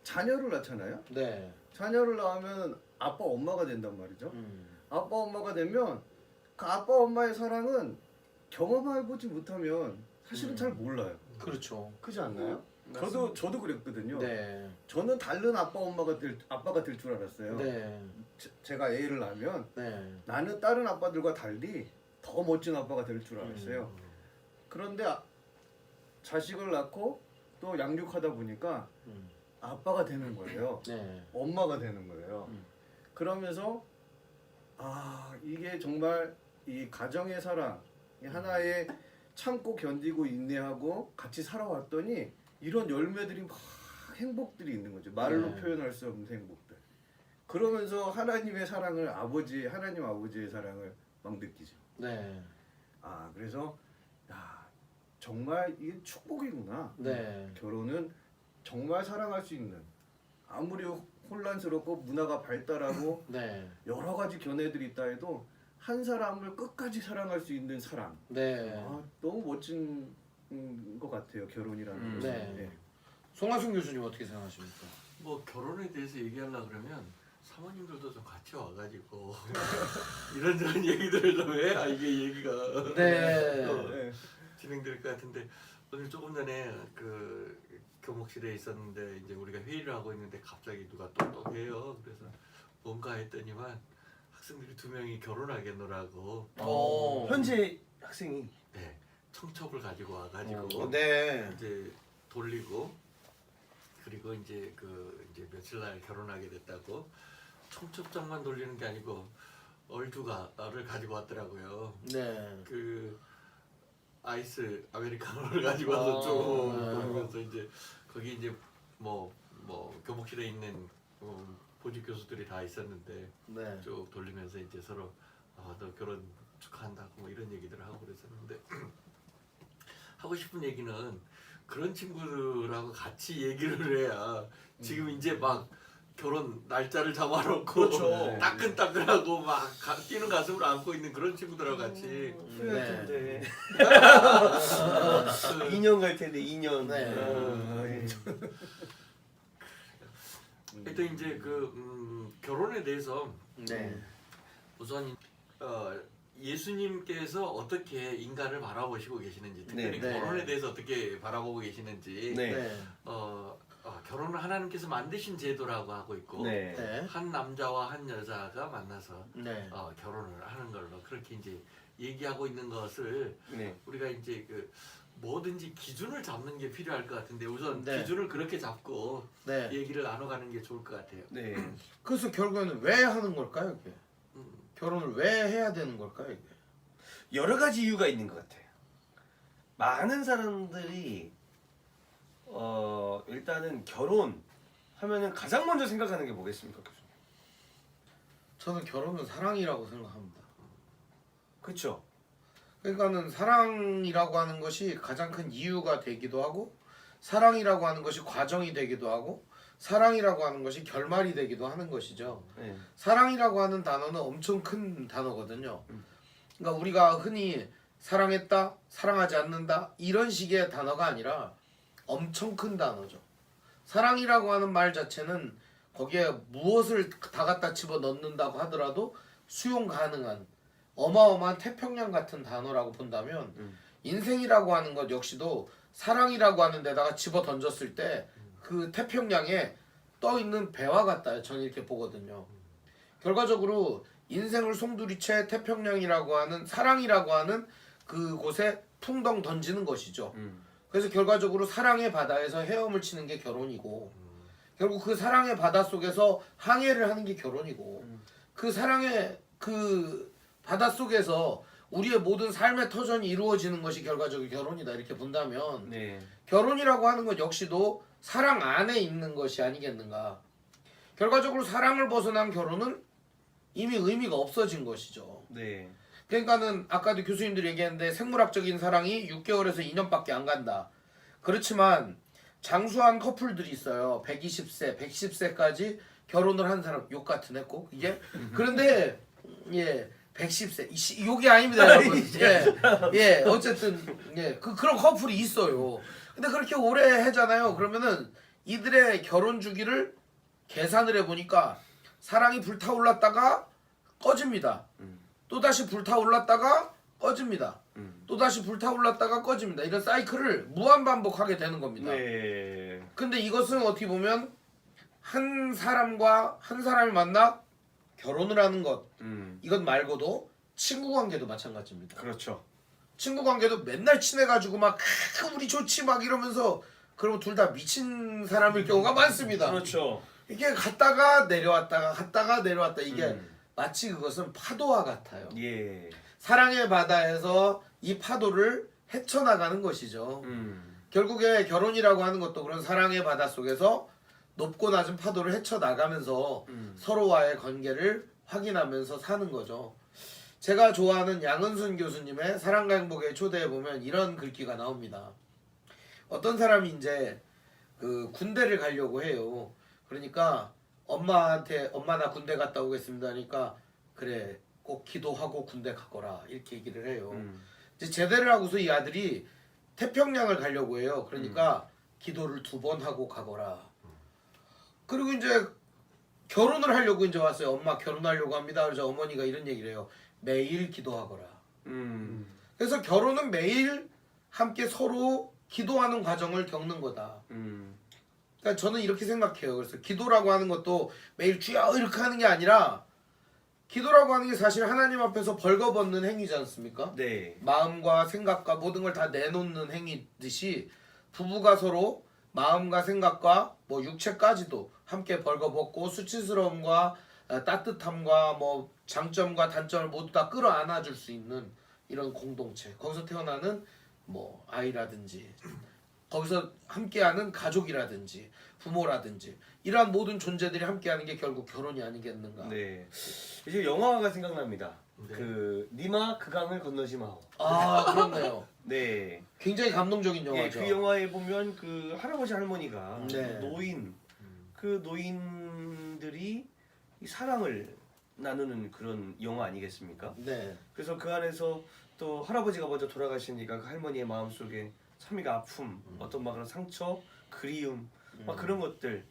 자녀를 낳잖아요. 네. 자녀를 낳으면 아빠 엄마가 된단 말이죠. 아빠 엄마가 되면 그 아빠 엄마의 사랑은 경험해보지 못하면 사실은 잘 몰라요. 그렇죠. 그렇지 않나요? 맞습니다. 저도 그랬거든요. 네. 저는 다른 아빠가 될 줄 알았어요. 네. 제가 애를 낳으면 네. 나는 다른 아빠들과 달리 더 멋진 아빠가 될 줄 알았어요. 그런데 자식을 낳고 또 양육하다 보니까 아빠가 되는 거예요. 네. 엄마가 되는 거예요. 그러면서 이게 정말 이 가정의 사랑 이 하나의 참고 견디고 인내하고 같이 살아왔더니 이런 열매들이 막 행복들이 있는 거죠. 말로 네. 표현할 수 없는 행복들. 그러면서 하나님의 사랑을 하나님 아버지의 사랑을 막 느끼죠. 네. 그래서 정말 이게 축복이구나. 네. 결혼은 정말 사랑할 수 있는 아무리 혼란스럽고 문화가 발달하고 네. 여러 가지 견해들이 있다 해도 한 사람을 끝까지 사랑할 수 있는 사랑. 네. 너무 멋진 것 같아요. 결혼이라는 것은. 네. 송하순 교수님 어떻게 생각하십니까? 뭐 결혼에 대해서 얘기하려 그러면 사모님들도 좀 같이 와가지고 이런저런 얘기들을 좀 해야 이게 얘기가 네. 네. 진행될 것 같은데 오늘 조금 전에 그 교목실에 있었는데 이제 우리가 회의를 하고 있는데 갑자기 누가 똑똑해요. 그래서 뭔가 했더니만 학생들이 2명이 결혼하겠노라고 현재 학생이 네, 청첩을 가지고 와가지고 네. 이제 돌리고 그리고 이제 이제 며칠 날 결혼하게 됐다고 청첩장만 돌리는 게 아니고 얼주가를 가지고 왔더라고요. 네. 아이스 아메리카노를 가지고 와서 쭉 네. 먹으면서 이제 거기 이제 뭐 교목실에 있는 보직 교수들이 다 있었는데 네. 쭉 돌리면서 이제 서로 너 결혼 축하한다고 뭐 이런 얘기들을 하고 그랬었는데 하고 싶은 얘기는 그런 친구들하고 같이 얘기를 해야 지금 이제 막 결혼 날짜를 잡아놓고 그렇죠. 따끈따끈하고 막 뛰는 가슴을 안고 있는 그런 친구들하고 같이 후회할 텐데. 그 2년 갈 텐데 2년. 네. 하여튼 이제 그 결혼에 대해서 네. 우선 예수님께서 어떻게 인간을 바라보시고 계시는지 특별히 네. 결혼에 대해서 어떻게 바라보고 계시는지 네. 네. 결혼을 하나님께서 만드신 제도라고 하고 있고 네. 네. 한 남자와 한 여자가 만나서 네. 결혼을 하는 걸로 그렇게 이제 얘기하고 있는 것을 네. 우리가 이제 그 뭐든지 기준을 잡는 게 필요할 것 같은데 우선 네. 기준을 그렇게 잡고 네. 얘기를 나눠가는 게 좋을 것 같아요. 네. 그래서 결국에는 왜 하는 걸까요, 이게? 음, 결혼을 왜 해야 되는 걸까요, 이게? 여러 가지 이유가 있는 것 같아요. 많은 사람들이 일단은 결혼 하면은 가장 먼저 생각하는 게 뭐겠습니까, 교수님? 저는 결혼은 사랑이라고 생각합니다. 그렇죠. 그러니까는 사랑이라고 하는 것이 가장 큰 이유가 되기도 하고, 사랑이라고 하는 것이 과정이 되기도 하고, 사랑이라고 하는 것이 결말이 되기도 하는 것이죠. 네. 사랑이라고 하는 단어는 엄청 큰 단어거든요. 그러니까 우리가 흔히 사랑했다, 사랑하지 않는다 이런 식의 단어가 아니라 엄청 큰 단어죠. 사랑이라고 하는 말 자체는 거기에 무엇을 다 갖다 집어 넣는다고 하더라도 수용 가능한 어마어마한 태평양 같은 단어라고 본다면 인생이라고 하는 것 역시도 사랑이라고 하는 데다가 집어 던졌을 때 그 태평양에 떠 있는 배와 같다. 저는 이렇게 보거든요. 결과적으로 인생을 송두리째 태평양이라고 하는 사랑이라고 하는 그곳에 풍덩 던지는 것이죠. 그래서 결과적으로 사랑의 바다에서 헤엄을 치는 게 결혼이고 결국 그 사랑의 바다 속에서 항해를 하는 게 결혼이고 그 사랑의 그 바다 속에서 우리의 모든 삶의 터전이 이루어지는 것이 결과적으로 결혼이다 이렇게 본다면 네. 결혼이라고 하는 것 역시도 사랑 안에 있는 것이 아니겠는가. 결과적으로 사랑을 벗어난 결혼은 이미 의미가 없어진 것이죠. 네. 그러니까는 아까도 교수님들이 얘기했는데 생물학적인 사랑이 6개월에서 2년밖에 안 간다. 그렇지만 장수한 커플들이 있어요. 120세, 110세까지 결혼을 한 사람 욕 같은 애 꼭 이게 그런데 예 110세 욕이 아닙니다 여러분. 예 어쨌든 예 그런 커플이 있어요. 근데 그렇게 오래 하잖아요. 그러면은 이들의 결혼 주기를 계산을 해보니까 사랑이 불타올랐다가 꺼집니다. 또다시 불타올랐다가 꺼집니다. 또다시 불타올랐다가 꺼집니다. 이런 사이클을 무한반복하게 되는 겁니다. 네. 근데 이것은 어떻게 보면 한 사람과 한 사람이 만나 결혼을 하는 것 이것 말고도 친구 관계도 마찬가지입니다. 그렇죠. 친구 관계도 맨날 친해가지고 막 우리 좋지 막 이러면서 그러면 둘 다 미친 사람일 경우가 많습니다. 그렇죠. 이게 갔다가 내려왔다가 갔다가 내려왔다 이게 마치 그것은 파도와 같아요. 예. 사랑의 바다에서 이 파도를 헤쳐나가는 것이죠. 결국에 결혼이라고 하는 것도 그런 사랑의 바다 속에서 높고 낮은 파도를 헤쳐나가면서 서로와의 관계를 확인하면서 사는 거죠. 제가 좋아하는 양은순 교수님의 사랑과 행복에 초대해보면 이런 글귀가 나옵니다. 어떤 사람이 이제 그 군대를 가려고 해요. 그러니까 엄마한테 엄마 나 군대 갔다 오겠습니다 하니까 그래 꼭 기도하고 군대 가거라 이렇게 얘기를 해요. 이제 제대를 하고서 이 아들이 태평양을 가려고 해요. 그러니까 기도를 2번 하고 가거라. 그리고 이제 결혼을 하려고 이제 왔어요. 엄마 결혼하려고 합니다. 그래서 어머니가 이런 얘기를 해요. 매일 기도하거라. 그래서 결혼은 매일 함께 서로 기도하는 과정을 겪는 거다. 그러니까 저는 이렇게 생각해요. 그래서 기도라고 하는 것도 매일 주여 이렇게 하는 게 아니라 기도라고 하는 게 사실 하나님 앞에서 벌거벗는 행위지 않습니까? 네. 마음과 생각과 모든 걸 다 내놓는 행위듯이 부부가 서로 마음과 생각과 뭐 육체까지도 함께 벌거벗고 수치스러움과 따뜻함과 뭐 장점과 단점을 모두 다 끌어안아 줄 수 있는 이런 공동체. 거기서 태어나는 뭐 아이라든지 거기서 함께하는 가족이라든지 부모라든지 이러한 모든 존재들이 함께하는 게 결국 결혼이 아니겠는가. 네. 이제 영화가 생각납니다. 네. 그 니마 그 강을 건너지 마오. 아 그렇네요. 네. 굉장히 감동적인 예, 영화죠. 그 영화에 보면 그 할아버지 할머니가 네. 노인 그 노인들이 이 사랑을 나누는 그런 영화 아니겠습니까? 네. 그래서 그 안에서 또 할아버지가 먼저 돌아가시니까 그 할머니의 마음속에 참이가 아픔, 어떤 막 그런 상처, 그리움, 막 그런 것들.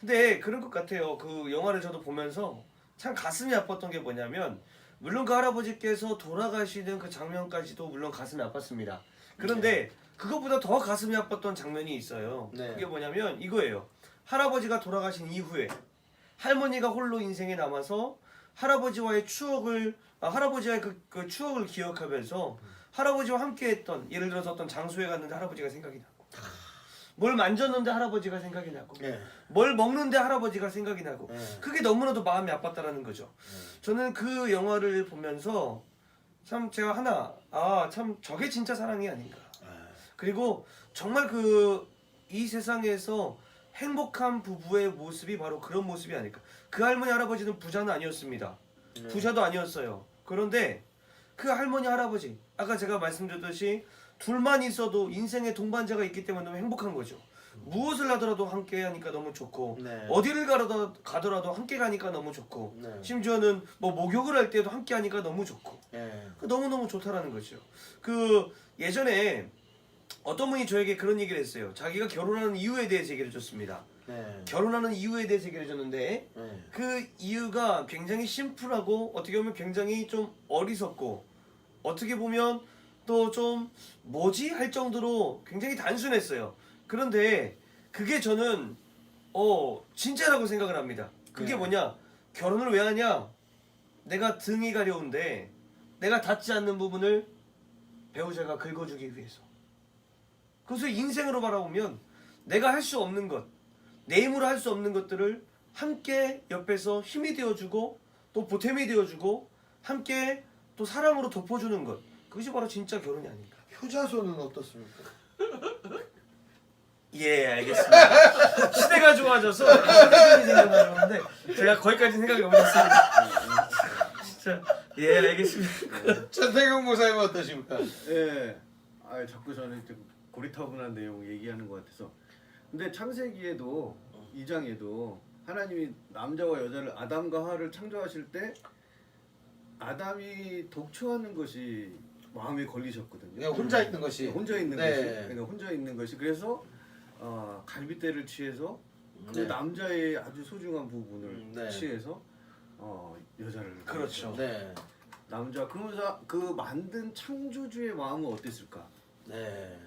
근데 그런 것 같아요. 그 영화를 저도 보면서 참 가슴이 아팠던 게 뭐냐면 물론 그 할아버지께서 돌아가시는 그 장면까지도 물론 가슴이 아팠습니다. 그런데 그것보다 더 가슴이 아팠던 장면이 있어요. 네. 그게 뭐냐면 이거예요. 할아버지가 돌아가신 이후에 할머니가 홀로 인생에 남아서 할아버지와의 추억을 할아버지와의 그 추억을 기억하면서 할아버지와 함께했던 예를 들어서 어떤 장소에 갔는데 할아버지가 생각이 나고 뭘 만졌는데 할아버지가 생각이 나고 네. 뭘 먹는데 할아버지가 생각이 나고 네. 그게 너무나도 마음이 아팠다라는 거죠. 저는 그 영화를 보면서 참 제가 참 저게 진짜 사랑이 아닌가. 그리고 정말 이 세상에서 행복한 부부의 모습이 바로 그런 모습이 아닐까. 그 할머니 할아버지는 부자는 아니었습니다. 부자도 아니었어요. 그런데 그 할머니 할아버지 아까 제가 말씀드렸듯이 둘만 있어도 인생의 동반자가 있기 때문에 너무 행복한 거죠. 무엇을 하더라도 함께 하니까 너무 좋고 네. 어디를 가더라도 함께 가니까 너무 좋고 네. 심지어는 뭐 목욕을 할 때도 함께 하니까 너무 좋고 네. 너무너무 좋다라는 거죠. 그 예전에 어떤 분이 저에게 그런 얘기를 했어요. 자기가 결혼하는 이유에 대해서 얘기를 해줬습니다. 네. 결혼하는 이유에 대해서 얘기를 해줬는데 네. 그 이유가 굉장히 심플하고 어떻게 보면 굉장히 좀 어리석고 어떻게 보면 또 좀 뭐지 할 정도로 굉장히 단순했어요. 그런데 그게 저는 진짜라고 생각을 합니다. 그게 네. 뭐냐? 결혼을 왜 하냐? 내가 등이 가려운데 내가 닿지 않는 부분을 배우자가 긁어주기 위해서. 그래서 인생으로 바라보면 내가 할 수 없는 것, 내 힘으로 할 수 없는 것들을 함께 옆에서 힘이 되어주고 또 보탬이 되어주고 함께 또 사랑으로 덮어주는 것. 그것이 바로 진짜 결혼이 아닌가. 효자손은 어떻습니까? 예, 알겠습니다. 시대가 좋아져서 그런 생각나는데 제가 거기까지 생각이 못했습니다. 진짜 예, 알겠습니다. 전태경 목사님 어떠십니까? 예. 자꾸 저는 좀 고리타분한 내용 얘기하는 것 같아서. 근데 창세기에도 2장에도 하나님이 남자와 여자를 아담과 하와를 창조하실 때 아담이 독초하는 것이 마음에 걸리셨거든요. 그냥 혼자 있는 것이. 혼자 있는 네. 것이. 그러니까 혼자 있는 것이. 그래서 갈빗대를 취해서 그 네. 남자의 아주 소중한 부분을 네. 취해서 여자를 그렇죠. 네. 남자 그러면서 그 만든 창조주의 마음은 어땠을까? 네.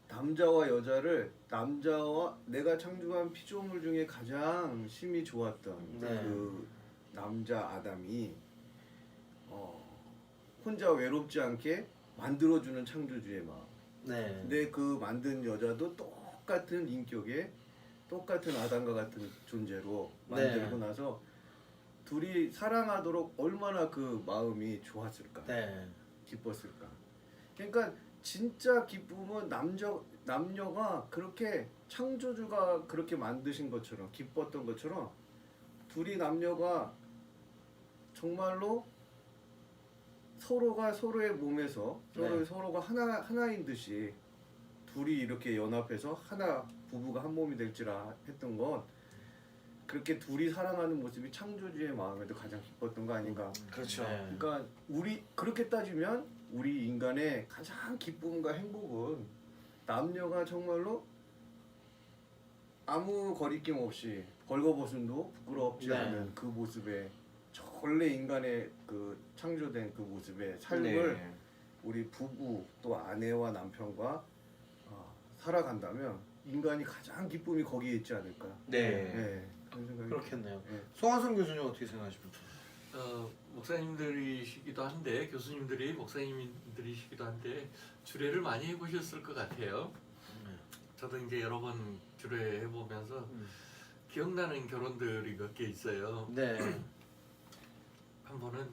남자와 여자를 남자와 내가 창조한 피조물 중에 가장 힘이 좋았던 네. 그 남자 아담이 혼자 외롭지 않게 만들어주는 창조주의 마음. 네. 근데 그 만든 여자도 똑같은 인격에 똑같은 아담과 같은 존재로 만들고 네. 나서 둘이 사랑하도록 얼마나 그 마음이 좋았을까, 네. 기뻤을까. 그러니까 진짜 기쁨은 남녀가 그렇게 창조주가 그렇게 만드신 것처럼 기뻤던 것처럼 둘이 남녀가 정말로 서로가 서로의 몸에서 네. 서로가 하나인 듯이 둘이 이렇게 연합해서 하나 부부가 한 몸이 될지라 했던 건 그렇게 둘이 사랑하는 모습이 창조주의 마음에도 가장 기뻤던 거 아닌가. 그렇죠. 네. 그러니까 우리 그렇게 따지면 우리 인간의 가장 기쁨과 행복은 남녀가 정말로 아무 거리낌 없이 벌거벗음도 부끄럽지 네. 않은 그 모습에 원래 인간의 그 창조된 그 모습의 삶을 네. 우리 부부 또 아내와 남편과 살아간다면 인간이 가장 기쁨이 거기에 있지 않을까. 네. 그런 생각이 그렇겠네요. 네. 송하성 교수님 어떻게 생각하십니까? 목사님들이시기도 한데 교수님들이 목사님들이시기도 한데 주례를 많이 해보셨을 것 같아요. 저도 이제 여러 번 주례 해보면서 기억나는 결혼들이 몇 개 있어요. 네. 한 번은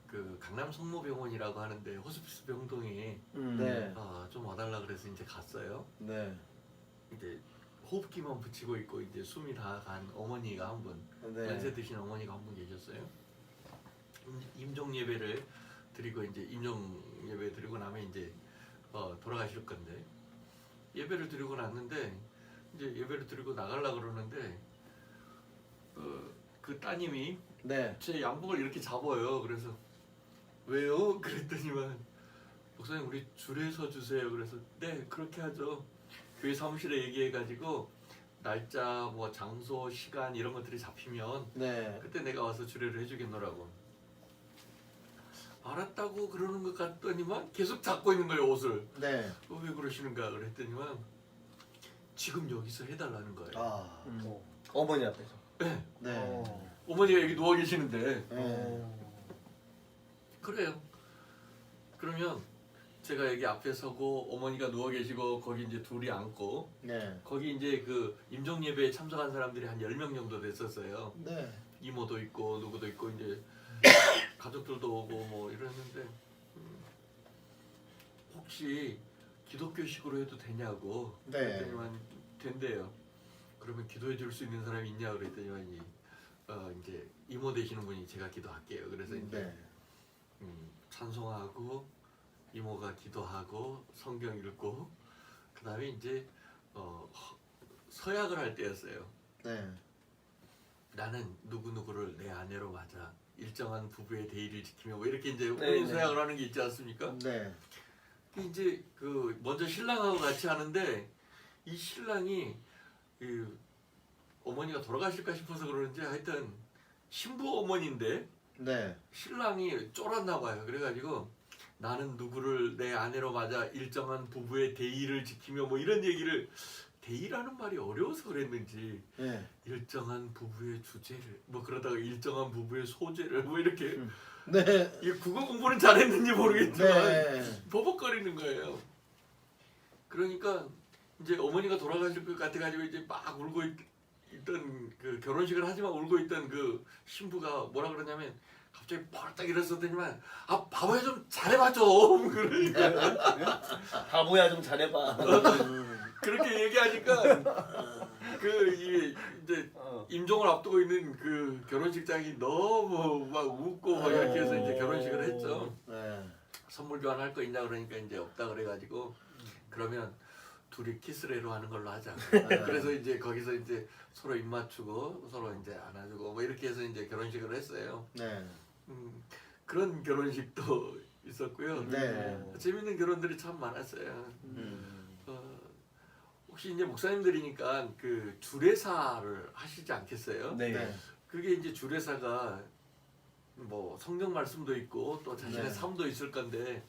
그 강남 성모병원이라고 하는데 호스피스 병동에 네. 좀 와달라 그래서 이제 갔어요. 네. 이제 호흡기만 붙이고 있고 이제 숨이 다 간 어머니가 한 분, 연세 드신 어머니가 한 분 계셨어요. 임종 예배를 드리고 이제 임종 예배 드리고 나면 이제 돌아가실 건데 예배를 드리고 났는데 이제 예배를 드리고 나가려 그러는데 그 따님이 네. 제 양복을 이렇게 잡아요. 그래서 왜요? 그랬더니만 목사님 우리 줄에 서 주세요. 그래서 네 그렇게 하죠. 교회 사무실에 얘기해가지고 날짜 뭐 장소 시간 이런 것들이 잡히면 네. 그때 내가 와서 주례를 해주겠노라고. 알았다고 그러는 것 같더니만 계속 잡고 있는 거예요 옷을. 네. 왜 그러시는가 그랬더니만 지금 여기서 해달라는 거예요. 아. 어머니 앞에서. 네. 네. 어머니가 여기 누워 계시는데 네. 그래요. 그러면 제가 여기 앞에 서고 어머니가 누워 계시고 거기 이제 둘이 앉고 네. 거기 이제 그 임종 예배에 참석한 사람들이 한 10명 정도 됐었어요. 네. 이모도 있고 누구도 있고 이제 가족들도 오고 뭐 이랬는데 혹시 기독교식으로 해도 되냐고 네. 그랬더니만 된대요. 그러면 기도해 줄 수 있는 사람이 있냐 그랬더니만 이제 이모 되시는 분이 제가 기도할게요. 그래서 이제 네. 찬송하고 이모가 기도하고 성경 읽고 그 다음에 이제 서약을 할 때였어요. 네. 나는 누구누구를 내 아내로 맞아 일정한 부부의 대의를 지키며 뭐 이렇게 이제 네, 혼인 네. 서약을 하는 게 있지 않습니까? 네. 이제 그 먼저 신랑하고 같이 하는데 이 신랑이 그 어머니가 돌아가실까 싶어서 그러는지 하여튼 신부 어머니인데 네. 신랑이 쫄았나 봐요. 그래가지고 나는 누구를 내 아내로 맞아 일정한 부부의 대의를 지키며 뭐 이런 얘기를 대의라는 말이 어려워서 그랬는지 네. 일정한 부부의 주제를 뭐 그러다가 일정한 부부의 소재를 뭐 이렇게 네. 이 국어 공부는 잘했는지 모르겠지만 네. 버벅거리는 거예요. 그러니까 이제 어머니가 돌아가실 것 같아가지고 이제 막 울고 있던 그 결혼식을 하지만 울고 있던 그 신부가 뭐라 그러냐면 갑자기 벌떡 일어서더니만 바보야 좀 잘해봐 좀 그러니까 바보야 좀 잘해봐. 그렇게 얘기하니까 그 이제 임종을 앞두고 있는 그 결혼식장이 너무 막 웃고 막 이렇게 해서 이제 결혼식을 했죠. 네. 선물 교환할 거 있냐 그러니까 이제 없다 그래가지고 그러면 둘이 키스레로 하는 걸로 하자. 그래서 이제 거기서 이제 서로 입 맞추고 서로 이제 안아주고 뭐 이렇게 해서 이제 결혼식을 했어요. 네. 그런 결혼식도 있었고요. 네. 재밌는 결혼들이 참 많았어요. 혹시 이제 목사님들이니까 그 주례사를 하시지 않겠어요? 네. 네. 그게 이제 주례사가 뭐 성경 말씀도 있고 또 자신의 네. 삶도 있을 건데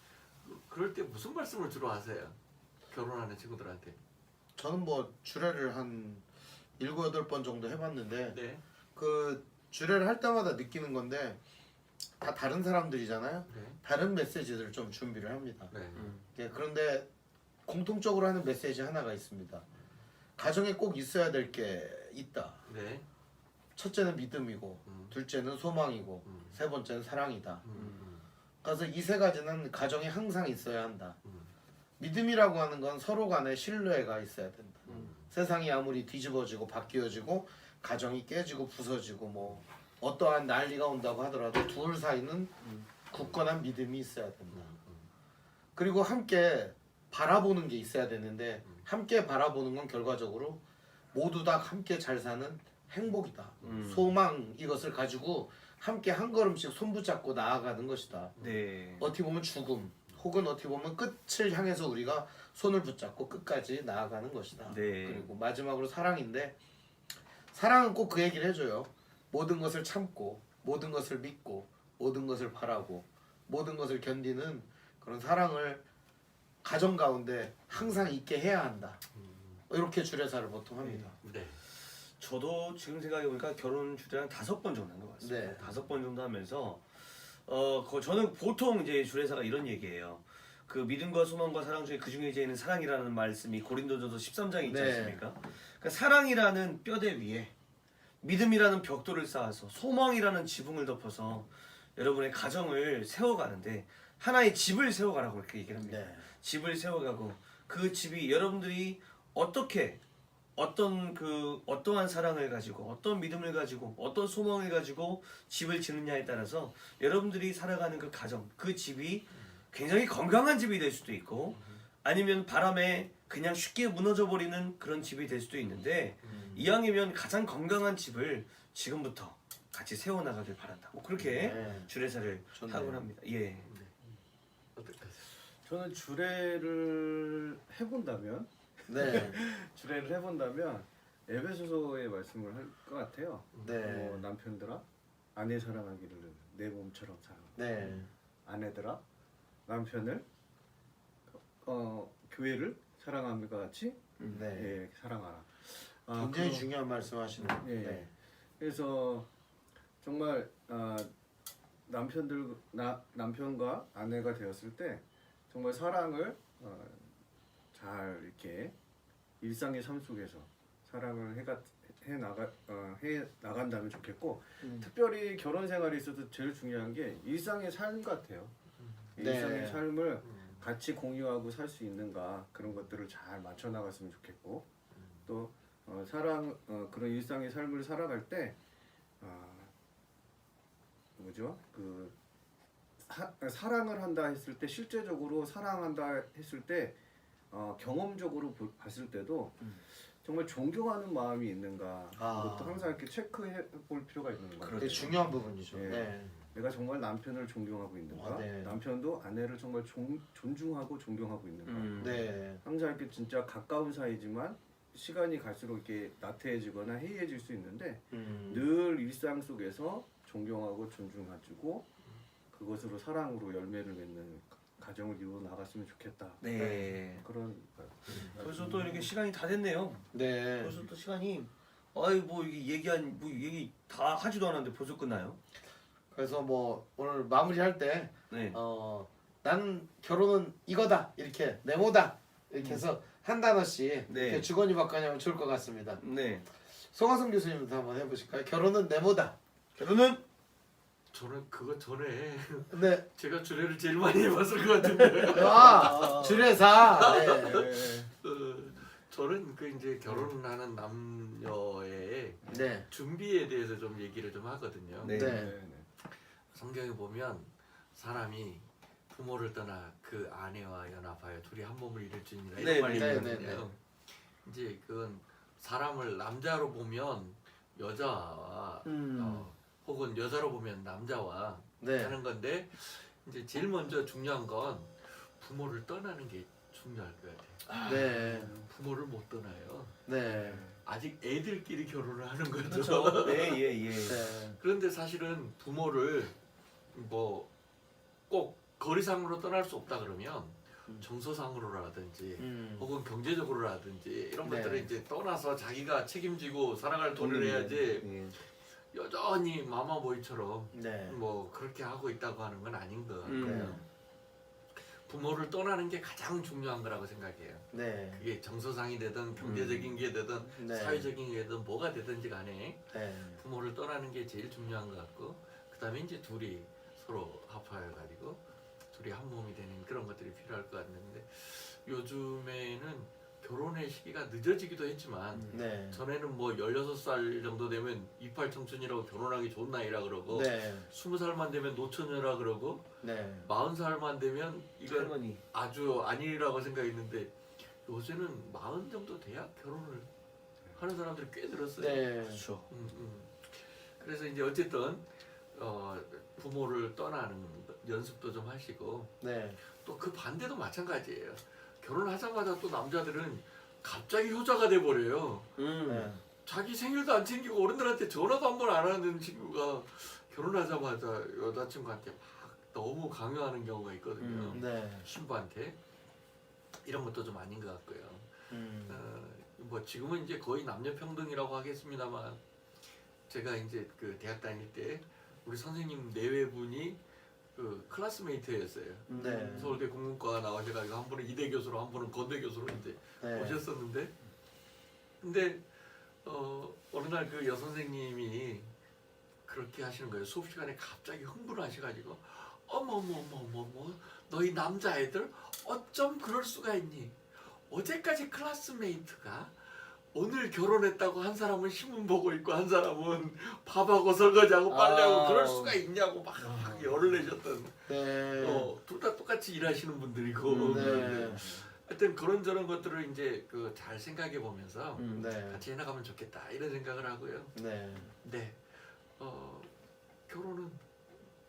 그럴 때 무슨 말씀을 주로 하세요? 결혼하는 친구들한테. 저는 뭐 주례를 한 7, 8번 정도 해봤는데 네. 그 주례를 할 때마다 느끼는 건데 다 다른 사람들이잖아요. 네. 다른 메시지들을 좀 준비를 합니다. 네. 네, 그런데 공통적으로 하는 메시지 하나가 있습니다. 가정에 꼭 있어야 될 게 있다. 네. 첫째는 믿음이고 둘째는 소망이고 세 번째는 사랑이다. 그래서 이 세 가지는 가정에 항상 있어야 한다. 믿음이라고 하는 건 서로 간에 신뢰가 있어야 된다. 세상이 아무리 뒤집어지고 바뀌어지고 가정이 깨지고 부서지고 뭐 어떠한 난리가 온다고 하더라도 둘 사이는 굳건한 믿음이 있어야 된다. 그리고 함께 바라보는 게 있어야 되는데 함께 바라보는 건 결과적으로 모두 다 함께 잘 사는 행복이다. 소망 이것을 가지고 함께 한 걸음씩 손붙잡고 나아가는 것이다. 네. 어떻게 보면 죽음 혹은 어떻게 보면 끝을 향해서 우리가 손을 붙잡고 끝까지 나아가는 것이다. 네. 그리고 마지막으로 사랑인데 사랑은 꼭 그 얘기를 해줘요. 모든 것을 참고 모든 것을 믿고 모든 것을 바라고 모든 것을 견디는 그런 사랑을 가정 가운데 항상 있게 해야 한다. 이렇게 주례사를 보통 합니다. 네. 저도 지금 생각해보니까 결혼 주례 한 5번 정도 한 것 같습니다. 네. 5번 정도 하면서 저는 보통 이제 주례사가 이런 얘기예요. 그 믿음과 소망과 사랑 중에 그 중에 이제는 사랑이라는 말씀이 고린도전서 13장에 있지 네. 않습니까? 그러니까 사랑이라는 뼈대 위에 믿음이라는 벽돌을 쌓아서 소망이라는 지붕을 덮어서 여러분의 가정을 세워가는데 하나의 집을 세워가라고 그렇게 얘기를 합니다. 네. 집을 세워가고 그 집이 여러분들이 어떻게 어떠한 사랑을 가지고 어떤 믿음을 가지고 어떤 소망을 가지고 집을 짓느냐에 따라서 여러분들이 살아가는 그 가정, 그 집이 굉장히 건강한 집이 될 수도 있고 아니면 바람에 그냥 쉽게 무너져 버리는 그런 집이 될 수도 있는데 이왕이면 가장 건강한 집을 지금부터 같이 세워나가길 바란다. 뭐 그렇게 네. 주례사를 좋네요. 하곤 합니다. 예. 어떡하세요? 저는 주례를 해본다면 네. 주례를 해본다면 에베소서의 말씀을 할 것 같아요. 네. 남편들아 아내 사랑하기를 내 몸처럼 사랑. 네. 아내들아 남편을 교회를 사랑함과 같이 네. 예, 사랑하라. 굉장히 그거- 중요한 말씀하시는. 예. 네. 그래서 정말 남편과 아내가 되었을 때 정말 사랑을 잘 이렇게 일상의 삶 속에서 사랑을 해 나간다면 좋겠고 특별히 결혼 생활에 있어서 제일 중요한 게 일상의 삶 같아요. 네. 일상의 삶을 같이 공유하고 살 수 있는가 그런 것들을 잘 맞춰 나갔으면 좋겠고 또 그런 일상의 삶을 살아갈 때 뭐죠? 사랑을 한다 했을 때 실제적으로 사랑한다 했을 때 경험적으로 봤을 때도 정말 존경하는 마음이 있는가 그것도 항상 이렇게 체크해 볼 필요가 있는 것 같아요. 되게 중요한 부분이죠. 예. 네. 내가 정말 남편을 존경하고 있는가? 네. 남편도 아내를 정말 존중하고 존경하고 있는가? 네. 항상 이렇게 진짜 가까운 사이지만 시간이 갈수록 이렇게 나태해지거나 해이해질 수 있는데 늘 일상 속에서 존경하고 존중해주고 그것으로 사랑으로 열매를 맺는 가정을 이루어 나갔으면 좋겠다. 네. 그런 벌써 또 이렇게 시간이 다 됐네요. 네. 벌써 또 시간이 뭐 이게 얘기 다 하지도 않았는데 벌써 끝나요? 그래서 뭐 오늘 마무리할 때 네. 나는 결혼은 이거다 이렇게 네모다 이렇게 해서 한 단어씩 네. 이렇게 주거니 받거니 하면 좋을 것 같습니다. 네. 송하성 교수님도 한번 해보실까요? 결혼은 네모다. 결혼은 저는 그거 전에 네. 제가 주례를 제일 많이 해봤을 것 같은데. 주례사. 네. 저는 그 이제 결혼하는 남녀의 네. 준비에 대해서 좀 얘기를 좀 하거든요. 네. 네. 성경에 보면 사람이 부모를 떠나 그 아내와 연합하여 둘이 한 몸을 이룰지니라 이런 네, 말이 네, 있거든요. 네, 네. 이제 그건 사람을 남자로 보면 여자와 혹은 여자로 보면 남자와 네. 하는 건데 이제 제일 먼저 중요한 건 부모를 떠나는 게 중요할 것 같아요. 네. 부모를 못 떠나요. 네. 아직 애들끼리 결혼을 하는 거죠. 그렇죠. 네, 예. 네. 그런데 사실은 부모를 뭐 꼭 거리상으로 떠날 수 없다 그러면 정서상으로라든지 혹은 경제적으로라든지 이런 네. 것들을 이제 떠나서 자기가 책임지고 살아갈 돈을 해야지 예. 여전히 마마보이처럼 네. 뭐 그렇게 하고 있다고 하는 건 아닌 것 같아요. 네. 부모를 떠나는 게 가장 중요한 거라고 생각해요. 네. 그게 정서상이 되든 경제적인 게 되든 네. 사회적인 게 되든 뭐가 되든지 간에 네. 부모를 떠나는 게 제일 중요한 것 같고 그 다음에 이제 둘이 서로 합하여 가지고 둘이 한 몸이 되는 그런 것들이 필요할 것 같는데 요즘에는 결혼의 시기가 늦어지기도 했지만 네. 전에는 뭐 16살 정도 되면 이팔 청춘이라고 결혼하기 좋은 나이라 그러고 네. 20살만 되면 노처녀라 그러고 네. 40살만 되면 이건 할머니. 아주 아니라고 생각했는데 요새는 40 정도 돼야 결혼을 하는 사람들이 꽤 늘었어요. 네. 그렇죠. 그래서 이제 어쨌든 부모를 떠나는 연습도 좀 하시고 네. 또 그 반대도 마찬가지예요. 결혼하자마자 또 남자들은 갑자기 효자가 돼 버려요. 네. 자기 생일도 안 챙기고 어른들한테 전화도 한 번 안 하는 친구가 결혼하자마자 여자친구한테 막 너무 강요하는 경우가 있거든요. 네. 신부한테 이런 것도 좀 아닌 것 같고요. 뭐 지금은 이제 거의 남녀 평등이라고 하겠습니다만 제가 이제 그 대학 다닐 때 우리 선생님 내외분이 그 클래스메이트였어요. 네. 서울대 국문과 나오셔가지고 한 분은 이대 교수로 한 분은 건대 교수로 이제 네. 그렇게 하시는 거예요. 수업 시간에 갑자기 흥분하셔가지고 어머머머머머 너희 남자애들 어쩜 그럴 수가 있니? 어제까지 클래스메이트가 오늘 결혼했다고 한 사람은 신문 보고 있고 한 사람은 밥하고 설거지하고 빨래하고 그럴 수가 있냐고 막 열을 내셨던 네. 둘 다 똑같이 일하시는 분들이고 네. 하여튼 그런저런 것들을 이제 그 잘 생각해 보면서 네. 같이 해나가면 좋겠다 이런 생각을 하고요. 네. 네,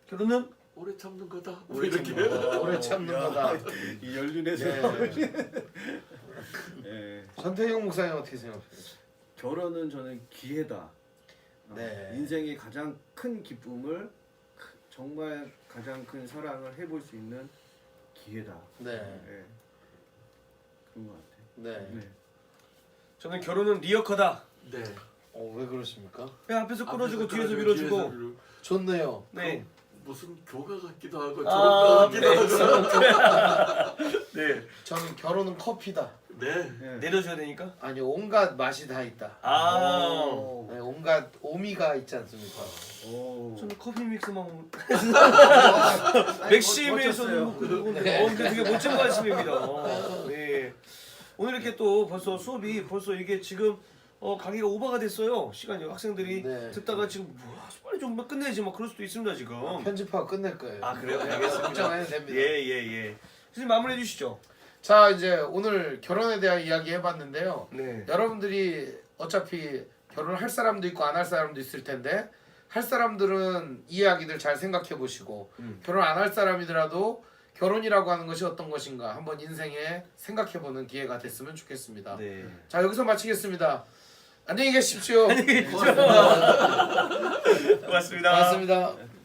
결혼은 오래 참는 거다. 오래 이렇게. 참는 거다. 오래 참는 야, 거다. 이 연륜에서 예. 전태용 목사님 어떻게 생각하세요? 결혼은 저는 기회다. 네. 인생의 가장 큰 기쁨을 정말 가장 큰 사랑을 해볼 수 있는 기회다. 네. 예. 그런 것 같아요. 네. 네. 저는 결혼은 리어커다. 네. 왜 그러십니까? 그냥 앞에서 끌어주고 앞에서 뒤에서 끌어주고 밀어주고. 뒤에서 밀어- 좋네요. 네. 무슨 교가 같기도 하고 아, 저런 거 같기도 하고. 네. 저는 결혼은 커피다. 네. 네. 내려줘야 되니까. 아니 온갖 맛이 다 있다. 아. 네, 온갖 오미가 있지 않습니까? 오. 저는 커피 믹스만 먹는. 아니, 맥심에서는 멋졌어요. 그거는. 네. 근데 되게 멋진 말씀입니다. 네. 오늘 이렇게 또 벌써 수업이 벌써 이게 지금 강의가 오버가 됐어요. 시간이 학생들이 네. 듣다가 지금 뭐야 빨리 좀 끝내지 막 그럴 수도 있습니다 지금. 편집하고 끝낼 거예요. 아, 그래요? 네, 알겠습니다. 걱정 안 해도 됩니다. 예예예. 선생님 마무리해 주시죠. 자 이제 오늘 결혼에 대한 이야기 해봤는데요. 네. 여러분들이 어차피 결혼을 할 사람도 있고 안 할 사람도 있을 텐데 할 사람들은 이 이야기들 잘 생각해 보시고 결혼 안 할 사람이더라도 결혼이라고 하는 것이 어떤 것인가 한번 인생에 생각해 보는 기회가 됐으면 좋겠습니다. 네. 자 여기서 마치겠습니다. 안녕히 계십시오. 고맙습니다. 고맙습니다.